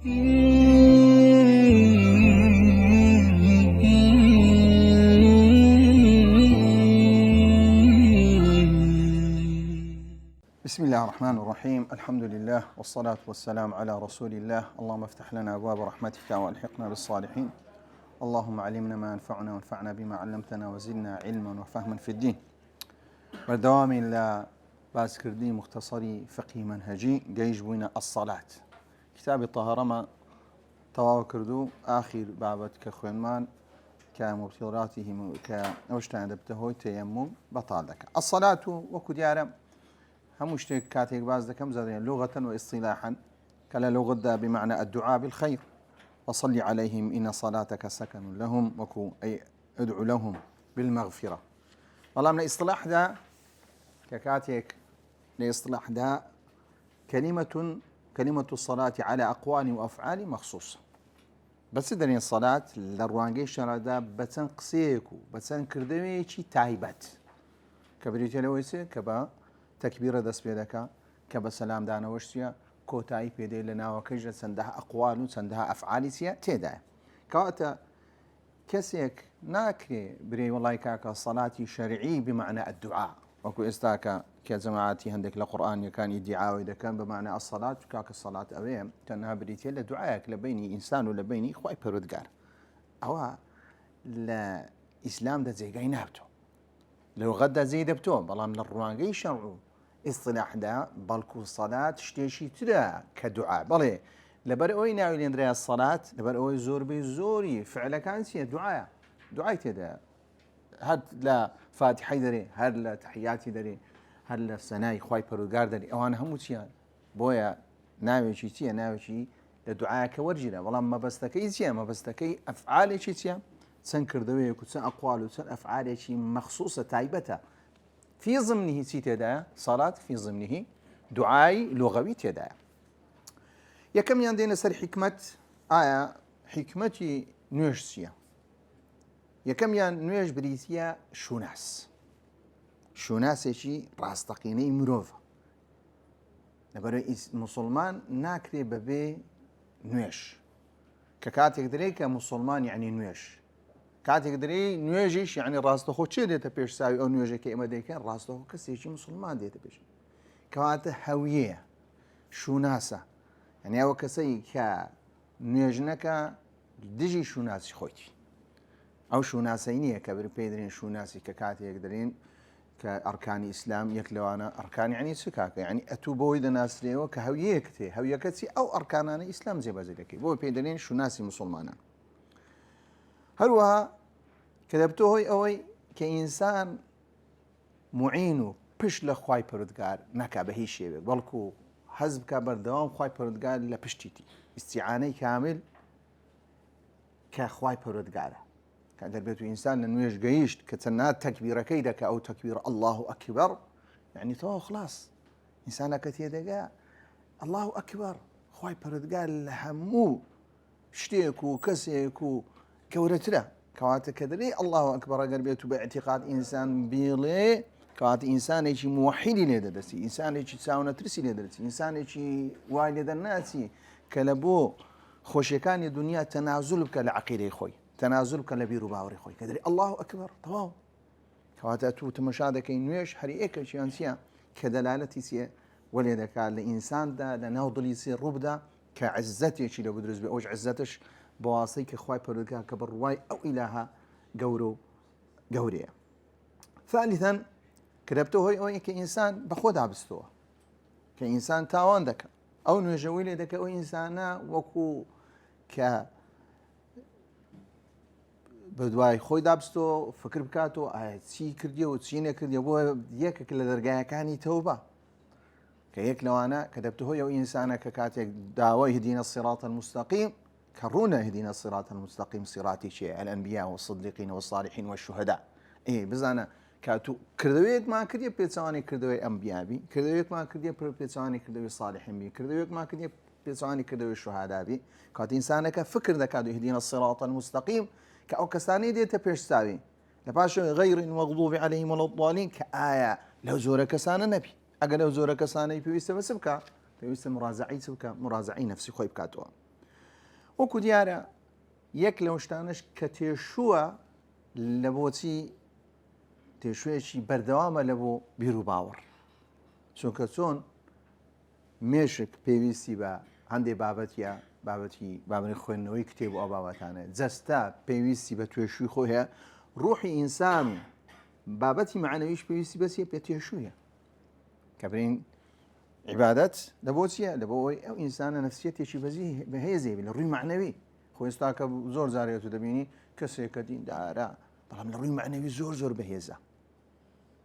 بسم الله الرحمن الرحيم. الحمد لله والصلاة والسلام على رسول الله. اللهم افتح لنا أبواب رحمتك والحقنا بالصالحين. اللهم علمنا ما ينفعنا وانفعنا بما علمتنا وزدنا علما وفهما في الدين. بردوام إلى باسكردي مختصري فقه منهجي جيش بوين الصلاة. كتاب الطهارة ما تواو كردو آخر بابت كخوانمان كمبتلراته كأوشتان دبتهوي تيمم بطالك. الصلاة وكديارة هم شتيك كاتيك باز دكم زادين لغة واصطلاحا كلا لغة بمعنى الدعاء بالخير وصلي عليهم إن صلاتك سكن لهم وكو أي ادعو لهم بالمغفرة. والله من اصطلاح ذا ككاتيك لاصطلاح ذا كلمة الصلاة على أقوال وأفعال مخصوصة. بس درين الصلاة للروانجي شرادا بتن قسيكو بتن كردويشي تايبات كبريتي لويسي كبا تكبير دەست پێ دەکا کە بە سەلام دانەوەشتە کۆتایی پێدەی لە ناوەکەش چەندەها ئەقوال و چەندەها ئەفعالی تێدایە کەواتە کەسێک ناکرێ برێ وڵای کاکە سەڵاتی شەرعی بمعنى الدعاء وەکو ئێستاکە کە جەماعەتی هەندێک لە قورئانیەکانی دیعاوی دەکەن بمعنى الصلاة کاکە سەڵات ئەوەیە تەنها بریتێ لە دوعایەک لە بینی ئینسان و لە بینی خوای پەروەردگار ئەوە لە ئیسلامدا جێگای نابتەوە لە لوغەتدا جێی دەبتەوە بەڵام لە ڕوانگەی شەرع و اصطلاحدا بەڵکو سەلات شتێکی ترە کە دوعا بەڵێ لەبەر ئەوەی ناوی لێنرایە سەلات لەبەر ئەوەی زۆربەی زۆری فعلەکان چیە دوعایە دوعای تێدایە هەر لە فاتحەی دەرێ هەر لە تەحیاتی دەرێ هەر لە سەنای خوای پەروەردگار دەرێ ئەوانە هەموو چیان بۆیە ناوێکی چییە ناوێکی لە دوعایەکە وەرگیرە بەڵام مەبەستەکەی چییە مەبەستەکەی ئەفعالێکی چییە چەند کردەوەیەک و چەند ئەقوال و چەند ئەفعالێکی مەخسووسە تایبەتە في ضمنه تيدا صلاة في ضمنه دعاء لغوي تيدا يكم يندين سر حكمة حكمتي نوجسيا يكم ين نوج بريسيا شوناس شي راستقيني مروفا نبرو مسلمان ناكري ببي نوش ككاتك دريك مسلمان يعني نوش كاتێک دەری نوێژیش یعنی ڕاستەخۆ چێ دێتە پێش ساوی ئەو نوێژێکی ئێمە دەیکەن ڕاستەخۆ کەسێکی مسلمان دێتە پێش کەواتە هەویەیە شوناسە یعنی ئەوە کەسەی کە نوێژ نەکە دژی شوناسی خۆیتی ئەو شوناسەی نییە کە بر پێی دەرێن شوناسی کە کاتێک دەرێن کە ئەرکانی ئیسلام یەک لەوانە ئەرکانی عنی چ کاکە یعنی ئەتوو بۆی دەناسرێەوە کە هەویەیەک تێ هەویەکە چی ئەو ئەرکانانە ئیسلام جێبەجێ دەکەی بۆ پێی دەرێن شوناسی مسلمانان هەروەها کە دەبتۆ هۆی ئەوەی کە ئینسان معین و پشت لە خوای پەروەردگار نەکا بە هیچ شێوێک بەڵکو حەز بکە بەردەوام خوای پەروەردگار لە پشتیتی ئیستیعانەی کامل کە خوای پەروەردگارە کە دەبێت و ئینسان لە نوێژ گەیشت کە چەندە تەکبیرەکەی دەکا ئەو تەکبیر الله ئەکبەر یعنی تەواو خلاص ئینسانەکە تێدەگا الله ئەکبەر خوای پەروەردگار لە هەموو شتێک و کەسێک و گەورەترە کەواتە کە دەرێ الله ئەکبەر ئەگەر بێت و بە ئیعتیقاد ئینسان بیڵێ کەواتە ئینسانێکی موحیدی لێ دەدەسی ئینسانێکی چاونەترسی لێ دەدەچی ئینسانێکی وای لێ دەرناچی کە لە بۆ خۆشیەکانی دنیا تەنازول بکە لە عەقیدەی خۆی تەنازول بکە لە بیر و باوەڕی خۆی کە دەرێ الله ئەکبەر تەواو کەواتە تو تەماشا دەکەی نوێژ هەر یەکێکیان چییە کە دەلالەتی چیە وەلێ دەکات لە ئینساندا لە ناو دڵی چی ڕووبدا کە عزەتێکی لە بدروست بێ ئەوش عزەتش بواسطة كخواي بردقا كبرواي أو إلها قورية. ثالثا كتبته هو كإنسان بخود عبستوه كإنسان تاوان دك أو نجويل دك أو إنسانا وكو ك بدواي خوي دابستو فكر بكاتو تشي كرديو تشي نكرديو بو ديك كل درجة كاني توبة كيك لو أنا كتبته هو إنسانا ككاتك داوي يهدينا الصراط المستقيم كرونا يهدينا الصراط المستقيم صراط شيء الأنبياء والصديقين والصالحين والشهداء إيه بزانا كاتو كردويك ما كردي بيتساني كردوي أنبياء بي كردويك ما كردي بيتساني كردوي صالحين بي كردويك ما كردي بيتساني كردوي الشهداء بي كات إنسانك فكر ذكادو يهدينا الصراط المستقيم كأو كساني دي تبيش ساوي لباشو غير المغضوب عليهم ولا الضالين كآية لو زورك سانا نبي أجل لو زورك سانا يبي يستمسك بيست مراجعي سبك مراجعي نفسي خوي بكاتوا وەکو دیارە یەک لەو شتانش کە تێشووە لە بۆچی تێشوەیەکی بەردەوامە لە بۆ بیر و باوەڕ چونکە چۆن مێشک پێویستی بە هەندێک بابەتە بابەتی بابنی خوێندنەوەی کتێب و ئەو بابەتانە جەستا پێویستی بە توێشووی خۆی هەیە ڕوحی ئینسان و بابەتی معنەویش پێویستی بەسیە پێ توێشوویە کە برین عیبادەت لە بۆ چییە لە بۆ ئەوەی ئەو ئینسانە نەفسیەتێکی بەهێزێ لە ڕووی معنەوی خۆی ئێستا کە زۆر جارێت و دەبینی کەسێکە دیندارە بەڵام لە ڕووی معنەوی زۆر بەهێزە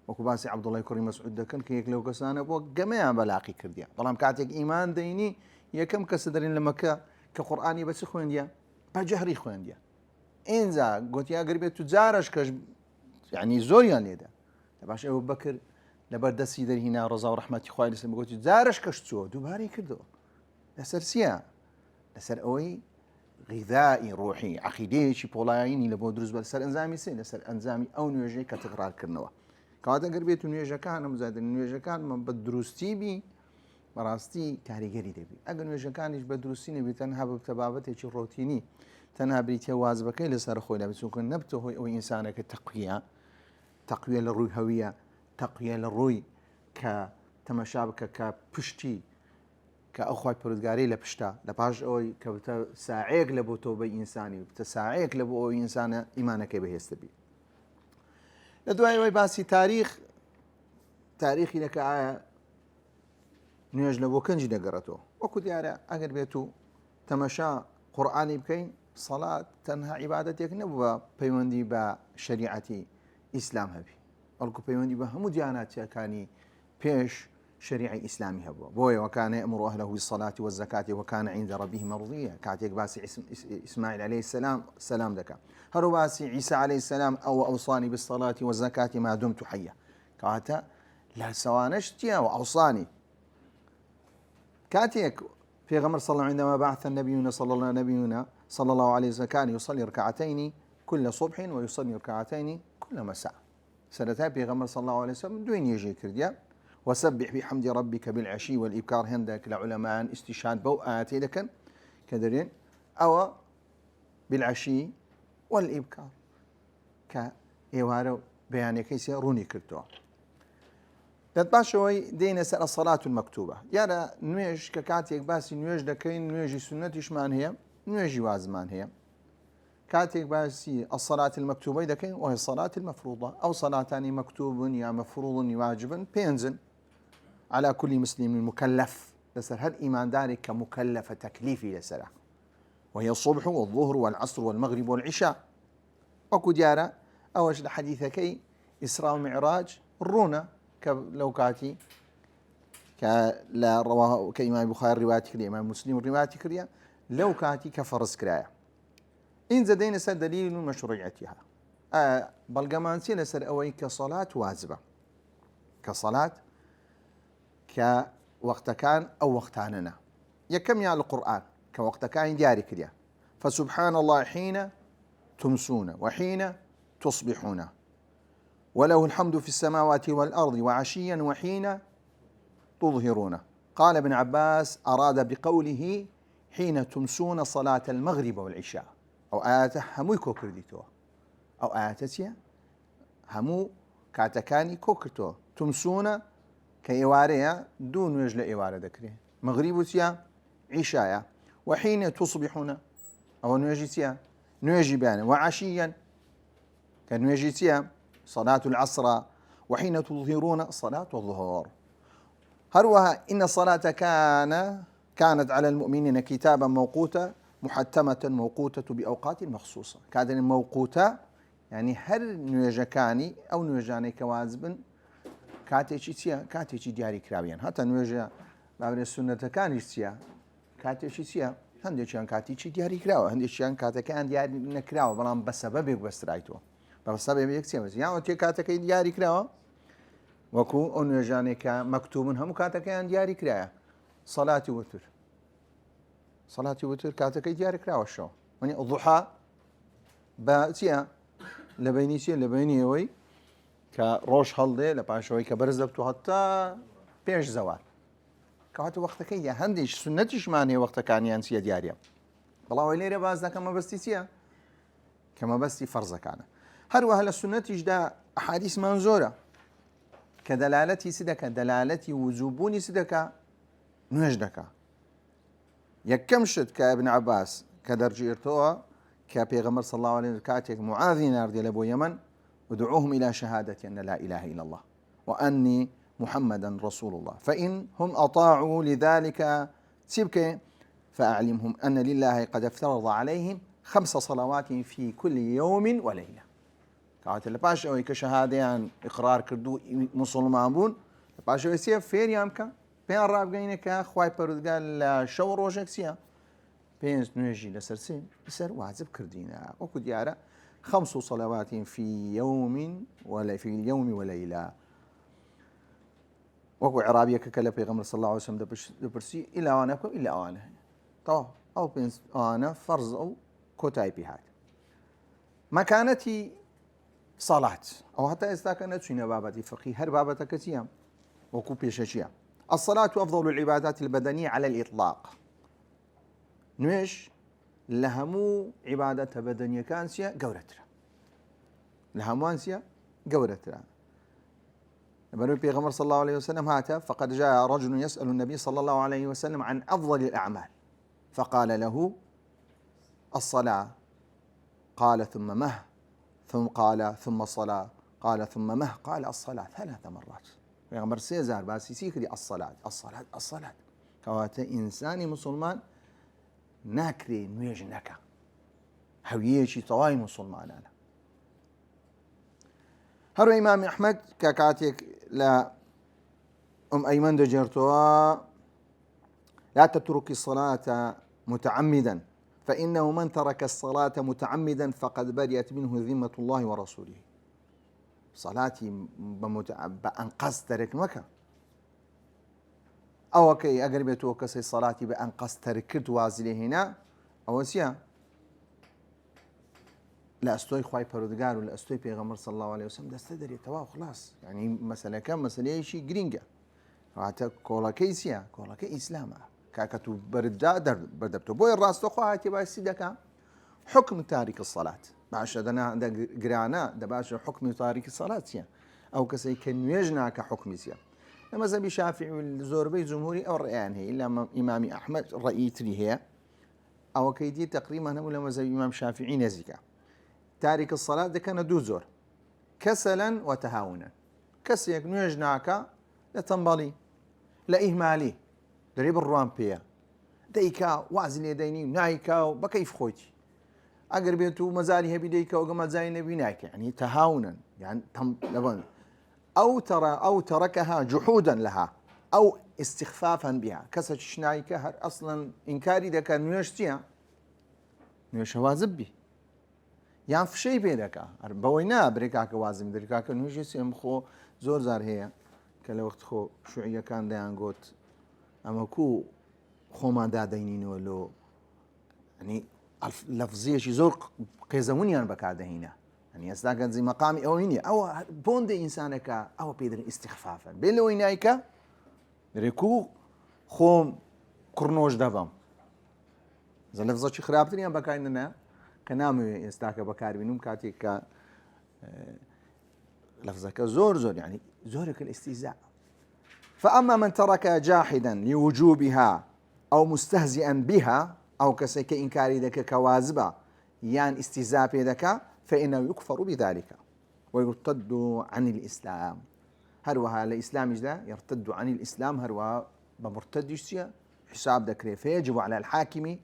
وەکو باسی عەبدوڵای کوڕی مەسعود دەکەن کە یەک لەو کەسانە بۆ گەمەیان بەلاقی کردیە بەڵام کاتێک ئیمان دەینی یەکەم کەسە دەرێن لە مەکە کە قورئانی بەچ خوێندیە بە جەهری خوێندیە ئینجا گوتیا گەر بێت تو جارش کەش یعنی زۆریان لێدا لە باش ئەوە بەکرد لەبەر دەستی دەرهینا ڕەزا و ڕەحمەتی خوای لەسەر گوتی جارش کەش چووە دووبارەی کردەوە لەسەر چییە لەسەر ئەوەی غیذائی ڕۆحی عەقیدەیەکی پۆڵایینی لە بۆ دروست بە لەسەر ئەنجامی سێ لەسەر ئەنجامی ئەو نوێژەی کە تکرارکردنەوە کەواتە گەر بێت و نوێژەکان ئەمزادن نوێژەکانمان بە دروستی بی بەڕاستی کاریگەری دەبی ئەگەر نوێژەکانیش بە دروستی نەبی تەنها ببتە بابەتێکی ڕۆتینی تەنها بریتە وازبەکەی لەسەر خۆی لەبێت چونکە نەبتە هۆی ئەوەی ئینسانەکە تەقویە لە ڕووی هەویە تەقویە لە ڕووی کە تەمەشا بکە کە پشتی کە ئەو خوای پروردگاری لە پشتا لە پاش ئەوەی کە بتە ساعەیەک لە بۆ تۆبەی ئینسانی بتە ساعەیەک لە بۆ ئەوەی ئینسانە ئیمانەکەی بەهێزتە بی لە دوایەوەی باسی تاریخی دەکە ئایا نوێژ لە بۆ کەنجی دەگەڕێتەوە وەکو دیارە ئەگەر بێت و تەمەشا قورئانی بکەین سەڵات تەنها عیبادەتێک نەبووە پەیوەندی بە شەریعەتی ئیسلام هەبی بەڵکو پەیوەندی بە هەموو دیاناتیەکانی پێش شەریعی ئیسلامی هەبووە بۆیە وەکانە ئەمڕۆ ئەهلەه بالصەلاة والزەکاة وەکانە عینده رەبیه مەرضیە کاتێک باسی ئیسماعیل عەلەیه سەلام دەکا هەرو باسی عیسی عەلەیه سەلام ئەو ئەوصانی بالصەلاة والزەکاة ما دمت حیە کەواتە لە سەوانەش تیا و ئەوصانی كاتيك في غمر صلى الله عندما بعث النبيون صلى الله عليه وسلم كان يصلي ركعتين كل صبح ويصلي ركعتين كل مساء سنتها في غمر صلى الله عليه وسلم دوين يجي كرديا وسبح بحمد ربك بالعشي والإبكار هندك لعلماء استشهاد بو آتي لكن كدرين أو بالعشي والإبكار كإيوارو بياني كيسي روني كرتوا دەتباشەوەی دێنە سەر الصلاة المكتوبة یانە نوێژ کە کاتێک باسی نوێژ دەکەین نوێژی سنەتیشمان هەیە نوێژی وازمان هەیە كاتيك باسي الصلاة المكتوبة إذا كان وهي الصلاة المفروضة أو صلاتان مكتوب يا مفروض واجب بينزل على كل مسلم مكلف لسر هل إيمان دارك كمكلف تكليفي لسره وهي الصبح والظهر والعصر والمغرب والعشاء أكو ديارة أوجد حديثكي إسراء ومعراج الرونة لو كاتي لا رواه كإمام البخاري رواية كريا إمام مسلم رواية كريا لو كاتي كفرز كرايا إن زدين سر دليل مشروعيتها بلغمان سي لسر أوي كصلاة واجبة كصلاة كوقت كان أو وقتاننا يكم يا القرآن كوقت كان دياري كريا فسبحان الله حين تمسون وحين تصبحون وله الحمد في السماوات والأرض وعشيا وحين تظهرون. قال ابن عباس أراد بقوله حين تمسون صلاة المغرب والعشاء أو آيات همو كوكرديتو أو آياتتيا همو كاتكاني كوكرتو تمسون كإيواريا دون وجل إيوارة ذكري مغربتيا عشايا وحين تصبحون أو نواجتيا نواجي بيانا وعشيا كنواجتيا صلاة العصر وحين تظهرون صلاة الظهور. هروها إن الصلاة كانت على المؤمنين كتابا موقوتا محتمة موقوتة بأوقات مخصوصة. كانت موقوتة يعني هر نواجكاني أو نواجاني كوازبن كاتيشي دياري كراويان حتى نواجه بابن السنة كان يشتيا كاتيشي سيا هنديشان كاتيشي دياري كراو هنديشان كاتكان دياري نكراو بلان بسبب بس رايتو بسبب يكسي بس يعني تي كاتكي دياري كراو وكو نواجاني كمكتوب هم كاتكان دياري كراو صلاة وتر كاتكي دياري كراو شو يعني الضحى باتيا لبيني وي كروش هالدي لباشوي كبرزبتو حتى بيش زوال كاتو وقت كي هنديش سنتش ماني وقت كان ينسي دياريا بەڵاوی لێرە باز دەکەم مەبەستی چییە؟ کە مەبەستی فەرزەکانە. هەروەها لە سونەتیشدا ئەحادیثمان زۆرە کە دەلالەتی چ دەکات؟ دەلالەتی وجوبوونی چ دەکات؟ نوێژ دەکات. یەکەم شت کە ابن عباس کە دەرجێتەوە کە پێغەمبەر صلی الله عليه وسلم کاتێک معاذی ناردێ لە بۆ یەمەن ودعوهم إلى شهادة أن لا إله إلا الله وأني محمدا رسول الله فإن هم أطاعوا لذلك تبكي فأعلمهم أن لله قد افترض عليهم 5 صلوات في كل يوم وليلة. كانت لباش أو كشهادة إقرار كردو مسلمان بون لباش أو يصير فين يامك بين رابعينك خواي بردقال شو روجك سيا بين نجي لسرسين بسر واجب كردينا وكل ديارة 5 صلوات في يوم ولا في اليوم وليلة. وكو عربية كلا بيغمر صلى الله عليه وسلم دبرسي إلا أنا كم إلا أنا طبعا أو بينس أنا فرض أو كتاي بهاد مكانتي صلاة أو حتى إذا كانت شنو بابتي فقيه هر بابتك كتيام وكو بيشاشيا. الصلاة أفضل العبادات البدنية على الإطلاق. نويش لهمو عبادة بدنية كانسيا قورترا لهموانسيا قورترا. نبي بيغمر صلى الله عليه وسلم هاتا فقد جاء رجل يسأل النبي صلى الله عليه وسلم عن أفضل الأعمال فقال له الصلاة قال ثم مه ثم قال ثم الصلاة قال ثم مه قال الصلاة 3 مرات. بيغمر سيزار باسي سيكري الصلاة الصلاة الصلاة كواتا إنساني مسلمان ناكري نويج نكا هويشي طواي مسلمان أنا. هرو إمام أحمد كاكاتيك لا أيمن دجرتوا لا تترك الصلاة متعمدا فإنه من ترك الصلاة متعمدا فقد برئت منه ذمة الله ورسوله. صلاتي بأنقص ترك مكة أو كي أقرب توكسي صلاتي بأنقص تركت وازلي هنا أو سيا لا استوي خواي بردقار ولا استوي بيغمر صلى الله عليه وسلم دستدري توا خلاص يعني مسألة كم مسألة شيء جرينجا حتى كولا كيسيا كولا كإسلام كاكتو بردا بردبتو بوي الراس تخو هاتي باي سيدك حكم تارك الصلاة باش أنا عند قرانا دباش حكم تارك الصلاة سيا أو كسي كان يجنا كحكم سيا لما زبي شافعي والزوربي جمهوري أو الرأيان هي إلا إمام أحمد رأي تري هي أو كيدي تقريبا هم لما زبي إمام شافعي نزكا تارك الصلاة ده كان 2 زور كسلا وتهاونا كسيك نيجناك لتنبالي لا إهمالي دريب الروان بيا ديكا وازن يديني نايكا بكيف خوتي أقربيتو مزالي هبي ديكا وقمال زاي نبي نايكا يعني تهاونا يعني أو تركها جحودا لها أو استخفافا بها كسج شنايكا أصلا إنكاري ده كان نيجتيا نيج واجب بي يعني في شيء بينك بوينا بريكاك وازم بريكاك نوجي سيم خو زور زار هي كلا وقت خو شوية كان ديان قوت أما كو خو ما دا دينين ولو يعني لفظية شي زور قيزموني أنا بكاده هنا يعني أصدقائي زي مقامي أو هني أو بوند إنسانك أو بيدر استخفافا بيلو هناك ريكو خو كرنوش دفم زي لفظة شي خرابتني أنا بكايننا كنامي يستاك بكار بينهم كاتيك لفظك زور يعني زورك الاستهزاء. فأما من ترك جاحدا لوجوبها أو مستهزئا بها أو كسيك إنكاري ذاك كواذبة يعني استهزاء بذاك فإنه يكفر بذلك ويرتد عن الإسلام. هروها الإسلام لا يرتد عن الإسلام هروها بمرتد حساب ذكره فيجب على الحاكم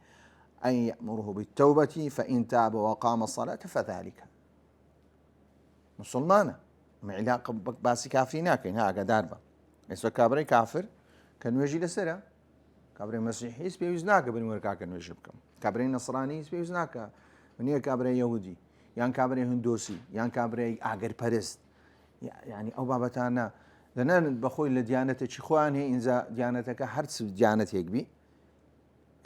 أن يأمره بالتوبة فإن تاب وقام الصلاة فذلك. مسلمانة معلاقة باسي كافريناك هنا داربة إذا كابري كافر كان يجي لسرة كابري مسيحي سبيوزناك بنوركاك كان يجيبكم كابري نصراني سبيوزناك ونيا كابري يهودي يعني كابري هندوسي يعني كابري أجر بارست يعني أو بابتانا لأن بخوي لديانتك إخوان هي إنزا ديانتك هرتس ديانتك بي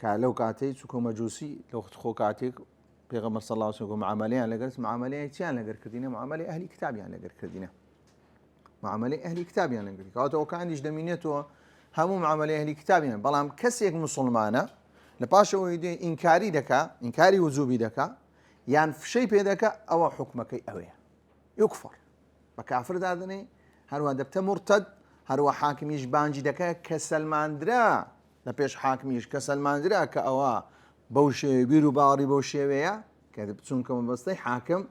كلو كاتي سكو مجوسي لو خو كاتي بيغمر صلى الله عليه وسلم معاملة لقرت معاملة تيان لقر كردينا معاملة أهل كتاب يعني لقر كردينا معاملة أهل كتاب يعني لقر كاتو كان عنديش دمينته همو معاملة أهل كتاب يعني بلام كسيك مسلمانة لە پاشەوەی دێ ئینکاری دەکا ئینکاری وجوبی دەکا یان فشەی پێ دەکا ئەوە حکومەکەی ئەوەیە یوکفڕ بە کافر دادنێ هەروە دەبتە مرتد هەروە حاکمیش بانجی دەکات کە سەلماندرا لە پێش حاکمیش کە سەلماندرا کە ئەوە بەو شێوەیە بیر و باوەڕی بەو شێوەیە کە بچونکە مەبەستەی حاکم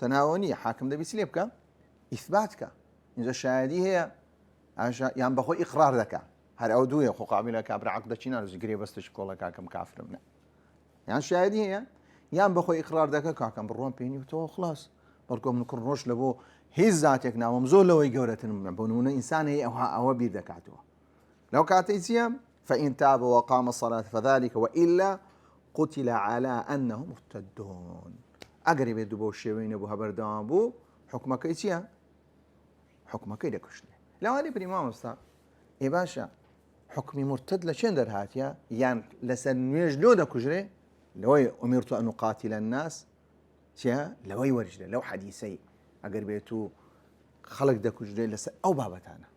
تەناوە نیە حاکم دەبیست لێ بکە ئیثباتکە اینجا شایدی هەیە یان بەخۆی ئیقرار دەکات هەر ئەو دوویە خۆ قابلە کابرا عەقدەچی ناڕۆژی گرێ بەستش کۆڵە کاکەم کافرم نە یان شایدی هەیە یان بەخۆی ئیقرار دەکە کاکەم بڕۆم پێنی تەوە خلاص بەڵکۆ من کوڕۆش لە بۆ هیچ زاتێک ناوەم زۆر لەوەی گەورەترم بۆ نمونە ئینسان هەیە ئەوە بیر دەکاتەوە لەو کاتەی چییە فإن تاب وقام الصلاة فذلك وإلا قتل على أنهم مرتدون ئەگەری بێت بۆ شێوەی نەبوو هەبەردەوام بوو حکومەکەی چییە حکومەکەی دەکوشتێ لەوانی بری مامۆستا ئێ باشە حکمی مرتد لە چێن دەرهاتیە یان لەسەر نوێژ لۆ دەکوژرێ لەوەی ئومیرت ئەن أقاتل الناس چیە لەوەی وەرجرێ لەو حەدیسەی ئەگەر بێت و خەڵک دەکوژرێ لەسەر ئەو بابەتانە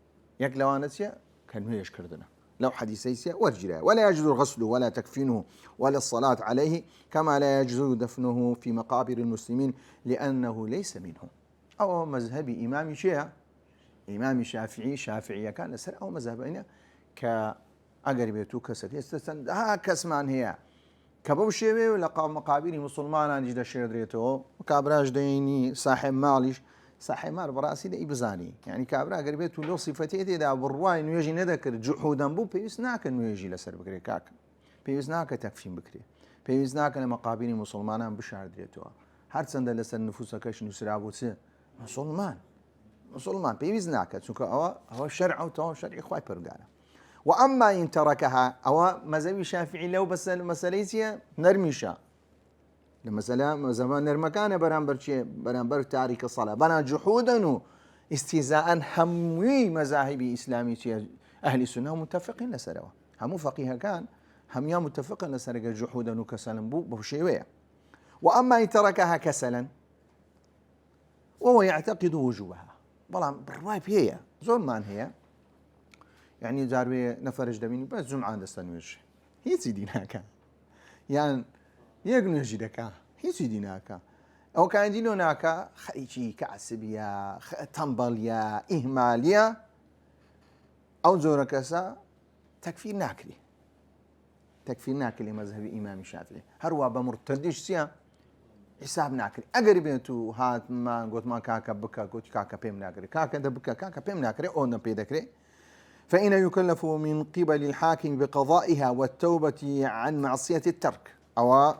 یەک لەوانە چیە کە نوێژکردنە لو حديثي ورجلا ولا يجوز غسله ولا تكفينه ولا الصلاة عليه كما لا يجوز دفنه في مقابر المسلمين لأنه ليس منهم أو مذهب إمام شيعة إمام شافعي كان لسر أو مذهبنا كأقربيتو كسر ها كسمان هي كبوشيوي ولا مقابر مسلمان جد شيدريتو مقابراج ديني صاحب مالش صاحب مال براسي ده إبزاني يعني كابرا قربيت له صفتي ده بالرواي إنه يجي نذكر جحودا بو بيسناك إنه يجي لسر بكري كاك بيسناك تكفين بكري بيسناك لمقابل مسلمان بشار دريتوا هر سند لسر نفوسك إيش نسرابو سه مسلمان بيسناك شوك هو شرع أو شرع إخوات برجاله وأما إن تركها أو مذهب شافعي لو بس المسألة نرميشا لمثلا زمان المكان برانبر تاريخ الصلاة بنا جحودا استهزاء همي مذاهب إسلامي أهل السنة متفقين لسروا هم فقيه كان هم يا متفقين لسرق جحودا وكسلا بشيوية وأما إن تركها كسلا وهو يعتقد وجوبها بلا بالرواية هي زمان هي يعني جاربي نفرج دمين بس جمعة دستنويش هي سيدينا كان يعني يقنجي دكا هي سيديناكا أو كان دينوناكا خريجي كعسبيا تنبليا إهماليا أو زوركسا تكفير ناكلي مذهب إمام الشافعي هروا بمرتدش سيا حساب ناكري أقربيتو هات ما قلت ما كاكا بكا قلت كاكا بيم ناكري كاكا دبكا كاكا بيم ناكري أو نبيدكري فإن يكلف من قبل الحاكم بقضائها والتوبة عن معصية الترك أو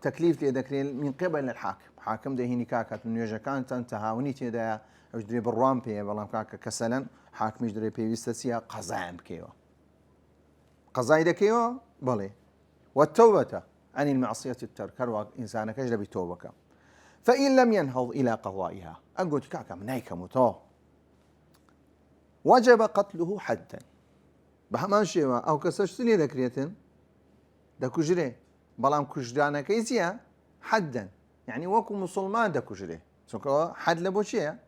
تكليف تذكري من قبل الحاكم حاكم ده هني كاكا من يجا كان تنتهى ونيتي ده أجدري بالرام بيه والله كاكا كسلا حاكم يجدري بيه ويستسيا قضاء بكيو قضاء دكيو بلي والتوبة عن المعصية الترك هروا إنسانك أجدر بتوبك فإن لم ينهض إلى قضائها أقول كاكا منايك متو وجب قتله حدا بهمان شيء أو كسشتني ذكريتن دكوجري بلام كجدانا كيسيا حدا يعني وكو مسلمان دا كجري سوكو حد لبوشيا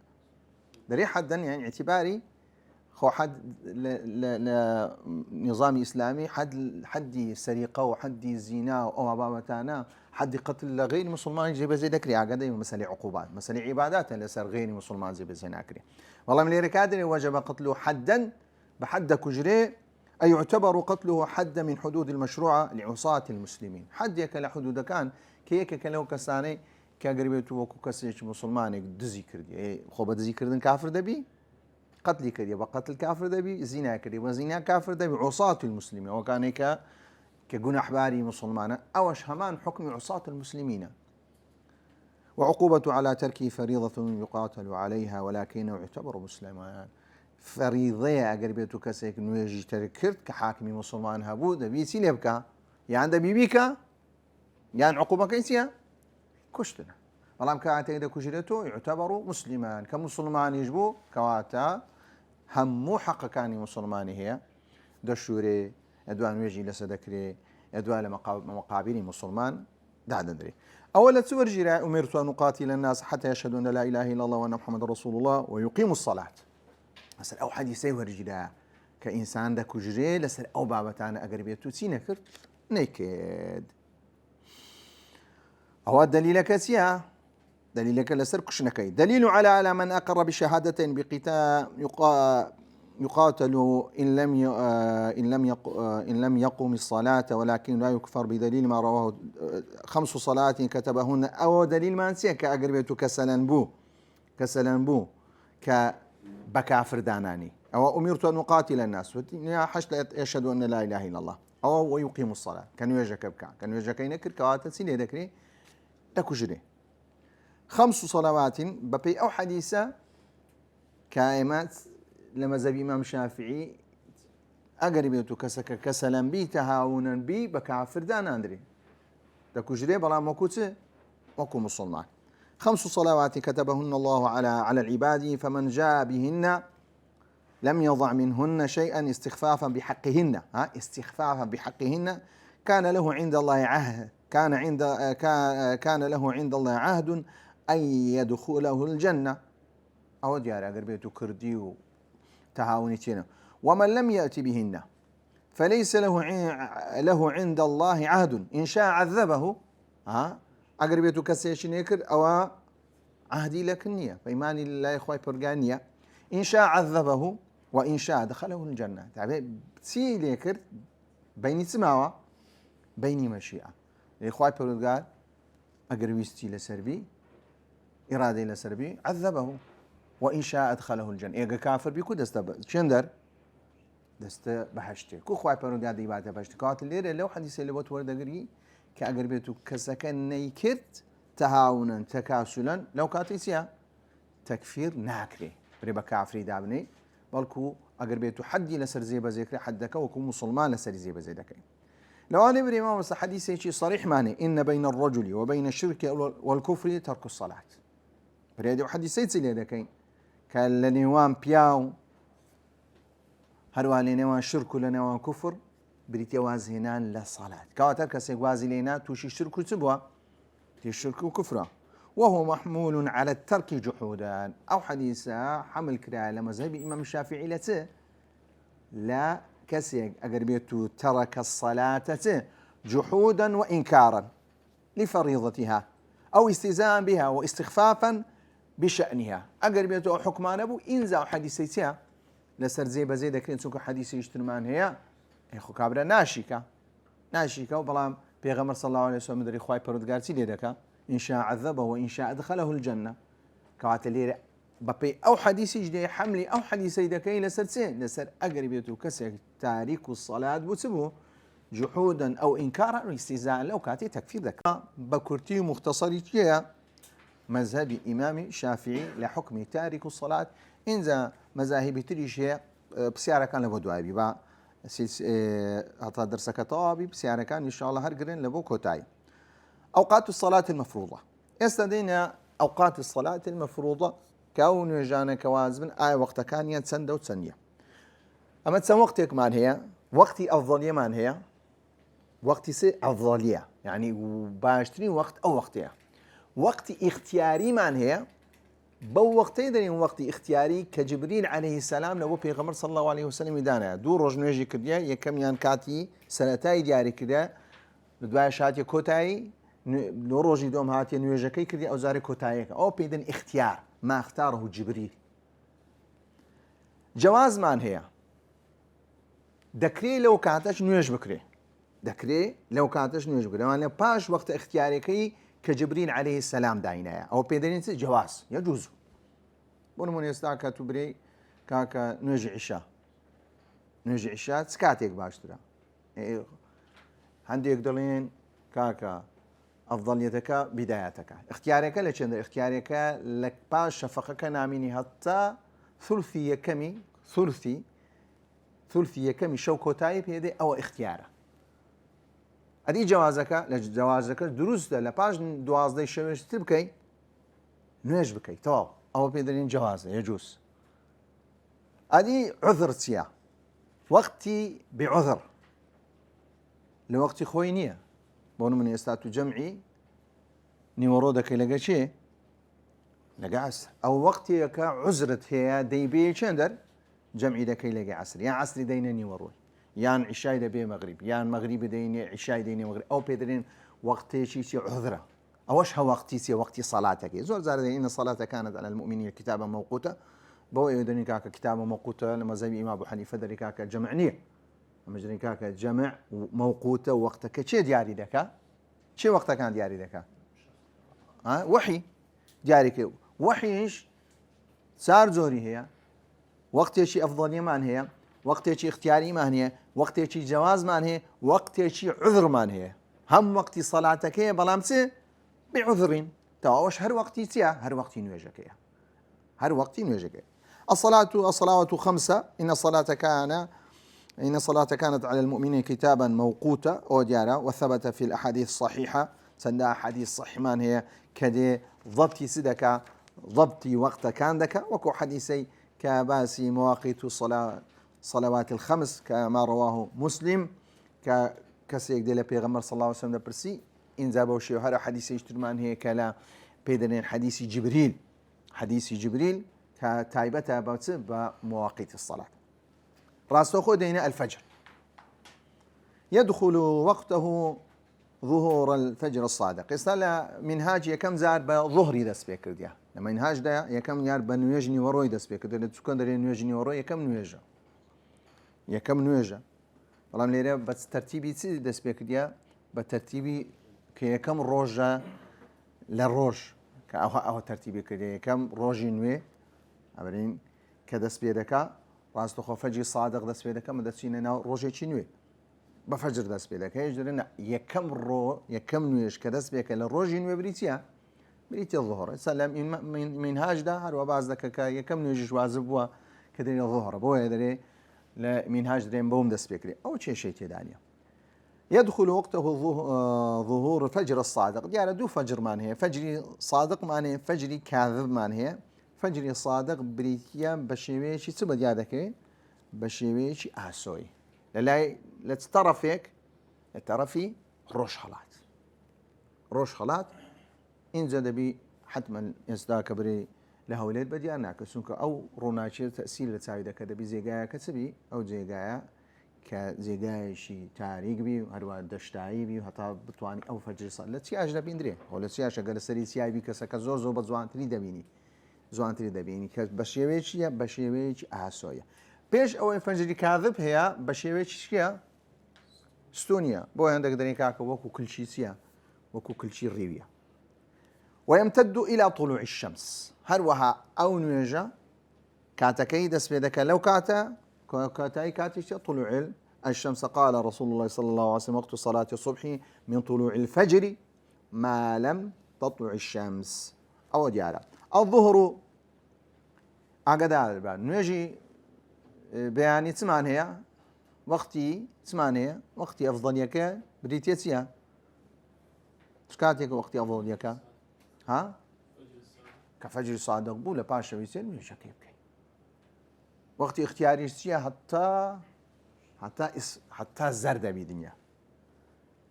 دري حدا يعني اعتباري خو حد لنظام إسلامي حد سرقة وحد زنا أو بابتانا حد قتل غير مسلمان يجيب زي ذكري عقد مسألة عقوبات مسألة عبادات لسر غير مسلمان زي بزناكري والله من الركادري وجب قتله حدا بحد كجري أي يعتبر قتله حد من حدود المشروعة لعصاة المسلمين حد يكلا حدود كان كيك كلو كساني كقربيتو وكو كسيش مسلمانك دزي كردي خوب دزي كردن كافر دبي قتلي كردي بقتل كافر دبي زنا كردي وزنا كافر دبي عصاة المسلمين وكان كجناح باري مسلمانا أوش همان حكم عصاة المسلمين وعقوبة على ترك فريضة يقاتل عليها ولكنه يعتبر مسلمان فريضية أقربيتو كسيك نويجي تركرت كحاكمي مسلمان هبو دبي سيليبكا يعني دبي بيكا يعني عقوبة كيسيا كشتنا والله كانت إذا كشرته يعتبر مسلمان كمسلمان يجبو كواتا هم حق كان مسلمان هي دشوري أدوان نويجي لسدكري أدوان مقابل مسلمان دعنا أولا تسور جراء أمرت أن أقاتل الناس حتى يشهدوا أن لا إله إلا الله وأن محمد رسول الله ويقيموا الصلاة مثلا أو حد يسوي رجلا كإنسان دا كجري لسر أو بابتانا أقربيتو سينا كرت نيكد. هو دليلك سيا دليلك لسر كشنكي دليل على من أقر بشهادتين بقتال يقاتل إن لم يقم الصلاة ولكن لا يكفر بدليل ما رواه 5 صلوات كتبهن أو دليل ما نسيه كأقربيته كسلن بو كبكافر داناني أو أمرت أن أقاتل الناس حشت يشهد أن لا إله إلا الله أو ويقيم الصلاة كانوا يجكبك كانوا يجكين كر كواتل سيني ذكري تكجري 5 صلوات ببي أو حديثة كائمات لما زبي إمام شافعي أقربيته كسلن بي تهاونا بي بكافر داناندري تكجري بلا موكوتي وكو مسلمان 5 صلوات كتبهن الله على العباد فمن جاء بهن لم يضع منهن شيئا استخفافا بحقهن كان له عند الله عهد كان له عند الله عهد أن يدخله الجنة أو ديار أقربيته كردي تهاونتين ومن لم يأتي بهن فليس له عند الله عهد إن شاء عذبه أقربيته كسيشنيكر أو عهدي لك النية فإيماني لله إخوة برقانية إن شاء عذبه وإن شاء دخله الجنة تعبير سي ليكر بيني سماوة بيني مشيئة إخوة برقان أقربيستي لسربي إرادي لسربي عذبه وإن شاء أدخله الجنة إيقا كافر بيكو شندر دست بحشتي كو خواهي برقان دي بعد بحشتي قاتل ليرة لو حديثي اللي بوت قري كأقربيتو كسكن نيكرت تهاونا تكاسلا لو كاتيسيا تكفير ناكري بريبا كافري دابني بلكو أقربيتو حدي لسر زيبا زيكري حدك وكو مسلمان لسر زيبا زيدك لو أنا بري ما حديثي شيء صريح ماني إن بين الرجل وبين الشرك والكفر ترك الصلاة بريدي حديثي سيلي دكين كان لنيوان بياو هروها لنيوان شرك ولنيوان كفر بريتي وازهنان للصلاة كواتر كسيقوازي لينا توشي شرك تبوا الشرك وكفره وهو محمول على الترك جحودا أو حديثا حمل كرا لمذهب الإمام الشافعي لته لا كسيق أقربيته ترك الصلاة جحودا وإنكارا لفريضتها أو استهزاء بها واستخفافا بشأنها أقربيته حكمان أبو إنزا حديثيتها لسر زيبا زيدا كرين سوك حديثي يجترمان هي إخو كابرا ناشيكا وبلام بيغمر صلى الله عليه وسلم دري خواي پروردگار چی لێدەکە إن شاء عذبه وإن شاء أدخله الجنة كواتە لێرە بەپێی ئەو حەدیثیش دێ حملی ئەو حەدیثەی دەکەی لەسەر چێ لەسەر ئەگەر بێت و کەسێک تاریک و سەڵات بوو چ بوو جحودا أو إنكارا واستهزاء لو كاتي تكفير ذكاء بكرتي مختصري كيا مذهب إمام الشافعي لحكم تارك الصلاة إنذا مذاهب تريشيا بسيارة كان لبدو أبي با هذا درسك طابي بسيارة كان إن شاء الله هرقرين لبو كوتاي أوقات الصلاة المفروضة استدينا أوقات الصلاة المفروضة كون يجانا كوازبن وقت كان يتسند وتسنية أما تسن وقتك مان هي وقتي أفضلية مان هي وقتي سي أفضلية يعني باشترين وقت أو وقتها وقتي اختياري مان هي بو وقتي درين وقتي اختياري كجبريل عليه السلام لو بيغمر صلى الله عليه وسلم دانا دو روج نوجي كديا يكم يان كاتي سنتاي دياري كدا بدواي شاتي كوتاي لو روجي دوم هاتي نوجي كديا او زاري كوتاي او بيدن اختيار ما اختاره جبريل جواز مان هي دكري لو كانتش نوج بكري دكري لو كانتش نوج بكري يعني باش وقت اختياري كي كجبريل عليه السلام داينا أو بيدرين جواز يجوز بونمون يستاك تبري كاكا نوجي عشاء سكاتيك باشترا عندي يقدرين كاكا أفضليتك بدايتك اختيارك لشند اختيارك لك باش شفقك ناميني حتى ثلثي كمي شوكوتاي بيدي أو اختياره أدي جوازك دروس ده لباش دوازده شويش تبكي نوش بكي تو أو بيدرين جوازه يجوز أدي عذر سيا وقتي بعذر لوقتي خوينية بونو من يستاتو جمعي نيورودك لقى شيء لقى عسر أو وقتي يكا عذرت هي دي بي شندر جمعي دكي لقى عسر يا عسري دينا نيوروي یان عیشای دەبێ مەغریب یان مەغریب بدەینێ عیشای دەینێ مەغریب ئەو پێدرێن وەختێکی چی عذرە ئەوەش هەوەقتی چێ وەختی سەڵاتەکەی زۆر جار دەین سەڵاتە كانت على المؤمنين كتابا موقوتا بۆ ئێوە دەنی کاکە کتابە موقوتە لە مەذهبی ئیمام ئەبو حەنیفە دەری کاکە جەمع نییە ئەمەژنی کاکە جەمع موقوتە وەختەکە چێ دیاری دەکا چێ وەختەکان دیاری دەکا وحی دیاریکە وحیش چار جۆری هەیە وەختێکی ئەفضەلیەمان هەیە وەختێکی اختیاریمان هەیە وەختێکی جەوازمان هەیە وەختێکی عذرمان هەیە هەم وەختی سەڵاتەکەیە بەڵام چێ بعذرین تەواوەش هەر وەختی چییە هەر وەختی نوێژەکەیە هەر وەختی نوێژەکەی الصلاة خمسة إن الصلاة كانت على المؤمنين كتابا موقوتا أو ديارا وثبت في الأحاديث الصحيحة سندا أحاديث صحيحة من هي كدي ضبطي سدك ضبطي وقت كان دك وكو حديثي كباسي مواقيت صلوات الخمس كما رواه مسلم كسيك دي لبيغمر صلى الله عليه وسلم برسي إن زابوا شيء هذا حديث يجترمان هي كلا بيدنين حديث جبريل كتايبتها بمواقيت الصلاة راسخو دينا الفجر يدخل وقته ظهور الفجر الصادق يصل منهاج يكم زار بظهري دس بكر ديا لما منهاج ده يكم يار بنويجني وروي دس بكر ده تكون دري نويجني وروي يكم نويجا والله ليرة بس ترتيبي تسي دس بكر ديا بترتيبي كيكم روجا للروج كأو ترتيبي كده كم روجي نوي أبرين كدس بيدك راست خو فجر صادق دس بيدك ما دسينا روجي تشنوي بفجر دس بيدك يجرنا يكم نويش كدس بيك للروجي نوي بريتيا الظهر سلام من هاج ده هر وبعض ذاك يكم نويش واجبوا كدري الظهر بو يدري لا من هاج درين بوم دس بيكري أو شيء تدانيا يدخل وقته ظهور الفجر الصادق يعني دو فجر مان هي فجري صادق مان هي فجري كاذب مان هي فجري صادق بريتيا بشيويشي سبا ديادك بشيويشي أسوي للاي لتطرفك الطرفي روش خلات إن زاد بي حتما يزداك بري لهولاد بدي أنا كسونك أو روناتشي تأثير لتساعدك كذا بزيجايا كسبي أو زيجايا كزيجايشي تاريخ بي وهروا دشتاعي بي وهتا بتواني أو فجر صار لتسي أجنبي ندري ولا تسي أشغل سري سي بي كسك زوزو بزوان تري دبيني بشيويش أسويا بيش أو فجر كاذب هي بشيويش كيا ستونيا بو عندك دريكاك وكو كل شيء سيا وكو كل شيء ريويا ويمتد إلى طلوع الشمس هروها أو نيجا كاتكي دس بيدك لو كاتاي كاتش طلوع الشمس قال رسول الله صلى الله عليه وسلم وقت صلاة الصبح من طلوع الفجر ما لم تطلع الشمس أو ديارة الظهر أقدار بعد نيجي بياني تسمان هي وقتي أفضليك بريتيتيا شكاتك وقتي أفضليك ها كفجر صادق بولا باشا ويسير من شكيب وقتي اختياري سيا حتى زرد بدنيا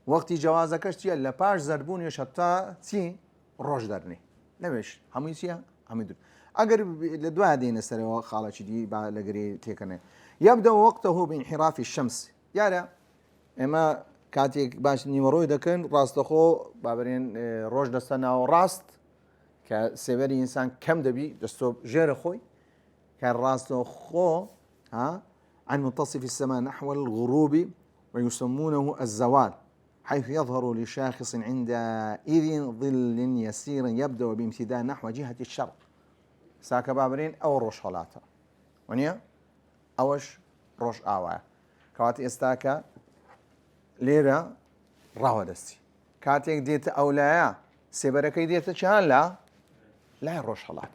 وقتي جوازك سيا لباش زربوني حتى تي روج درني ليش هم يسيا هم يدر اگر لدوا دين سر خاله دي با لغري تيكنه يبدا وقته بانحراف الشمس يا اما كاتيك باش نيمروي دكن راستخو بابرين روج دستنا وراست كسيفري انسان كم دبي دستو جير خوي كان راستخو عن منتصف السماء نحو الغروب ويسمونه الزوال حيث يظهر لشاخص عندئذ ظل يسير يبدأ بامتداد نحو جهة الشرق ساك بابرين أو روش خلاتا ونيا أوش روش آوايا كواتي استاكا ليرة راهو دستي كاتيك ديت أولايا سيبركي ديت شهان لا روش خلات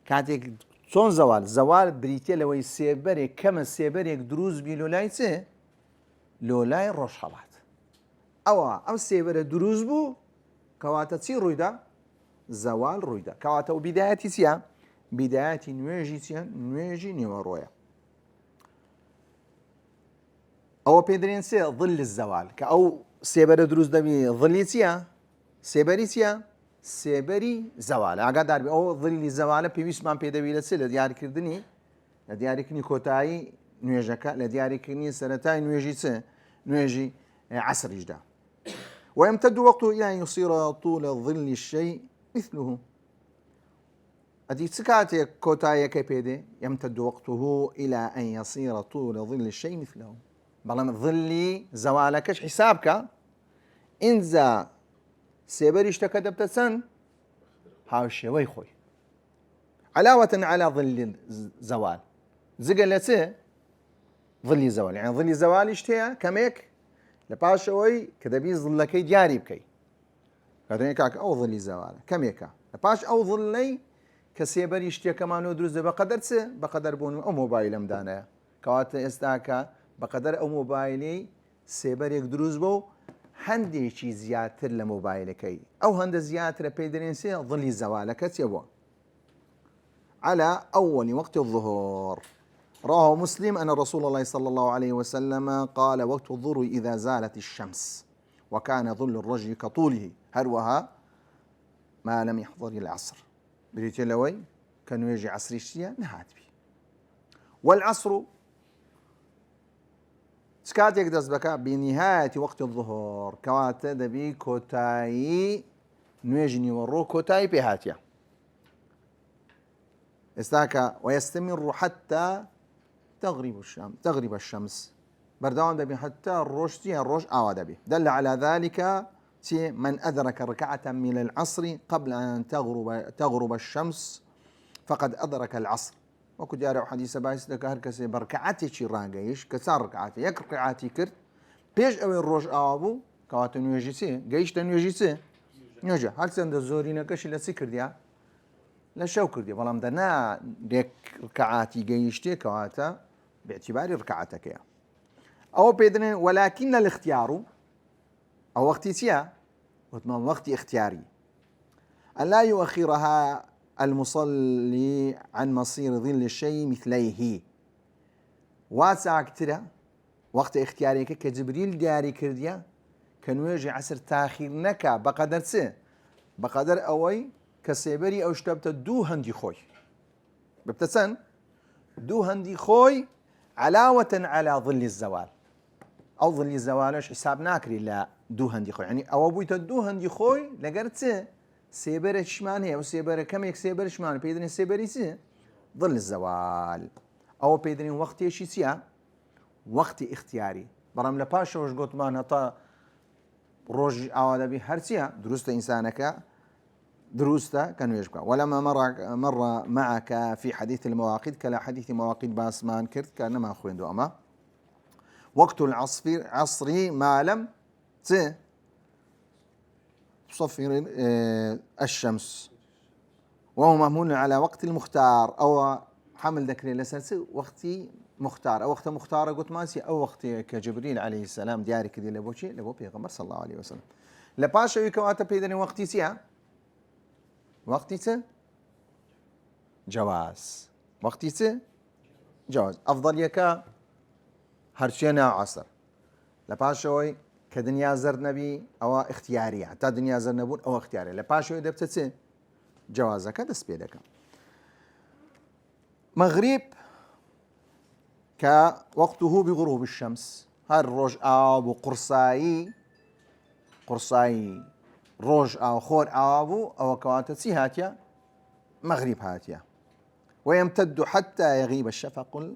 كاتيك چۆن زەوال بریتە لەوەی سێبەرێک کەمە سێبەرێک دروست بی لۆلای ڕۆژهەڵات ئەم سێبەرە دروست بوو کەواتە چی ڕوویدا زەوال ڕوویدا کەواتە و بیدایەتی چییە بیدایەتی نوێژی چیە نوێژی نیوەڕۆیە ئەوە پێدرێن سێ ظل الزەوال کە ئەو سێبەرە دروست دەبی ظلی چییە سێبەری چییە سێبەری زەوالە ئاگادار بێ ئەو ظلی زەوالە پێویستمان پێدەوی لە چ لە دیاریکردنی کۆتایی نوێژەکە لە دیاریکردنی سەرەتای نوێژی نوێژی عسریشدا. ويمتد وقته إلى أن يصير طول ظل الشيء مثله. أدي سكاتي كوتايا كبيدي يمتد وقته إلى أن يصير طول ظل الشيء مثله. بلان ظلي زوالكش حسابك إنزا سيبريش تكدبت سن هاوشي ويخوي علاوة على ظل زوال زقلتي ظل زوال، يعني ظل زوال اشتيا كميك لباشوي كدبي ظلكي دياري بكي هذا كاك أو ظل زوال كميكا لباش أو ظلي كسيبري اشتيا كمان دروز بقدر بون أو موبايل مدانا كوات استاكا بقدر أو موبايلي سيبري دروز بو هندي شي زياتر لموبايلكي أو هند زياتر بيدرينسي ظل زوالك تيبو على أول وقت الظهور. رواه مسلم أن رسول الله صلى الله عليه وسلم قال وقت الظهر إذا زالت الشمس وكان ظل الرجل كطوله هروها ما لم يحضر العصر. بريتي لوي كانوا يجي عصر الشيا نهات بي. والعصر سكات يقدس بك بنهاية وقت الظهر كوات دبي كوتاي نويجني ورو كوتاي بهاتيا استاكا ويستمر حتى تغرب الشمس بردوان دبي حتى الروش دبي. دل على ذلك من أدرك ركعة من العصر قبل أن تغرب الشمس فقد أدرك العصر. وكو جاري حديث بايس لك هركسي بركعتي شي راقيش كسار ركعتي يك ركعتي كرت بيش اوي الروش آبو كواتو نيوجيسي جيش تنيوجيسي نيوجا هل سند الزورينا كش لسي كرديا لا شو كرديا والله مدنا ديك ركعاتي جيشتي كواتا باعتبار ركعتك يا أو بيدن. ولكن الاختيار أو وقتي سيا وقت اختياري أن لا يؤخرها المصلي عن مصير ظل الشيء مثليه. واسع كتير وقت اختياريك كجبريل دياري كرديا كانوا يجي عسر تاخير نكا بقدر أوي كسيبري أو اشتبت دو هندي خوي ببتسن دو هندي خوي علاوة على ظل الزوال أو ظل الزوالش حساب ناكري لا دو هندي خوي يعني أو بويت دو هندي خوي لقرت سيبر شمان هي وسيبر كم يك سيبر شمان بيدرين سيبر يسي ظل الزوال أو بيدرين وقت يشي سيا وقت اختياري برام لباش وش قلت ما نطا روج أوادبي هرسيا دروست إنسانك دروسته كانوا يشبه. ولما مر معك في حديث المواقيت كلا حديث مواقيت باسمان كرت كان ما أخوين دو أما وقت العصر ما لم تصفر الشمس وهو مهمول على وقت المختار أو حمل ذكري لسلسل وقتي مختار أو وقت مختار قلت ماسي أو وقت كجبريل عليه السلام دياري كذي لبوشي لبو بيغمبر صلى الله عليه وسلم لباشا يكواتا بيدني وقتي سيا وقتي جواز وقتي جواز أفضل يكا هرشينا عصر لباشوي كدنيا زر نبي أو اختياري حتى دنيا زر نبون أو اختياري لباشوي دبتت جوازك دس بيدك. مغرب كوقته بغروب الشمس هاي الروج أبو قرصاي روج أو خور أبو أو كواتسي هاتيا مغرب هاتيا ويمتد حتى يغيب الشفق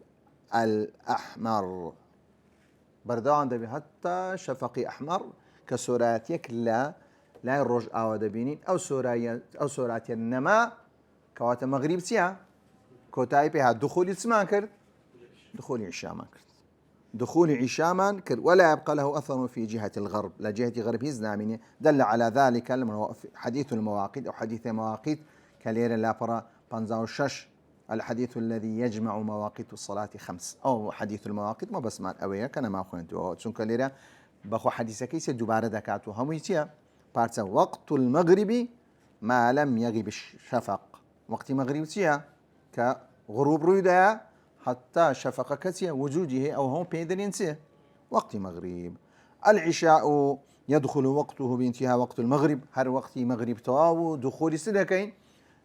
الأحمر بردوان دبي حتى شفقي أحمر كسوراتيك لا الروج أو دبينين أو سوراتي النما كوات مغرب سيا كوتاي بها دخول سمان كرد دخول عشاء ما كرد دخول عشاء ما كرد ولا يبقى له أثر في جهة الغرب لا جهة غرب يزنامين. دل على ذلك حديث المواقيت أو حديث المواقيت كالير لابرا بانزاو الشش الحديث الذي يجمع مواقيت الصلاة 5 أو حديث المواقيت ما بس ما أويا كان ما أخوانتو تون كاليرا بخو حديث كيس دوباره دكاتو هميتيا بارتا وقت المغرب ما لم يغب الشفق وقت مغرب تيا كغروب رويدا حتى شفق كتيا وجوده أو هم بيدرينسي وقت مغرب. العشاء يدخل وقته بانتهاء وقت المغرب هر وقت مغرب تواو دخول سدكين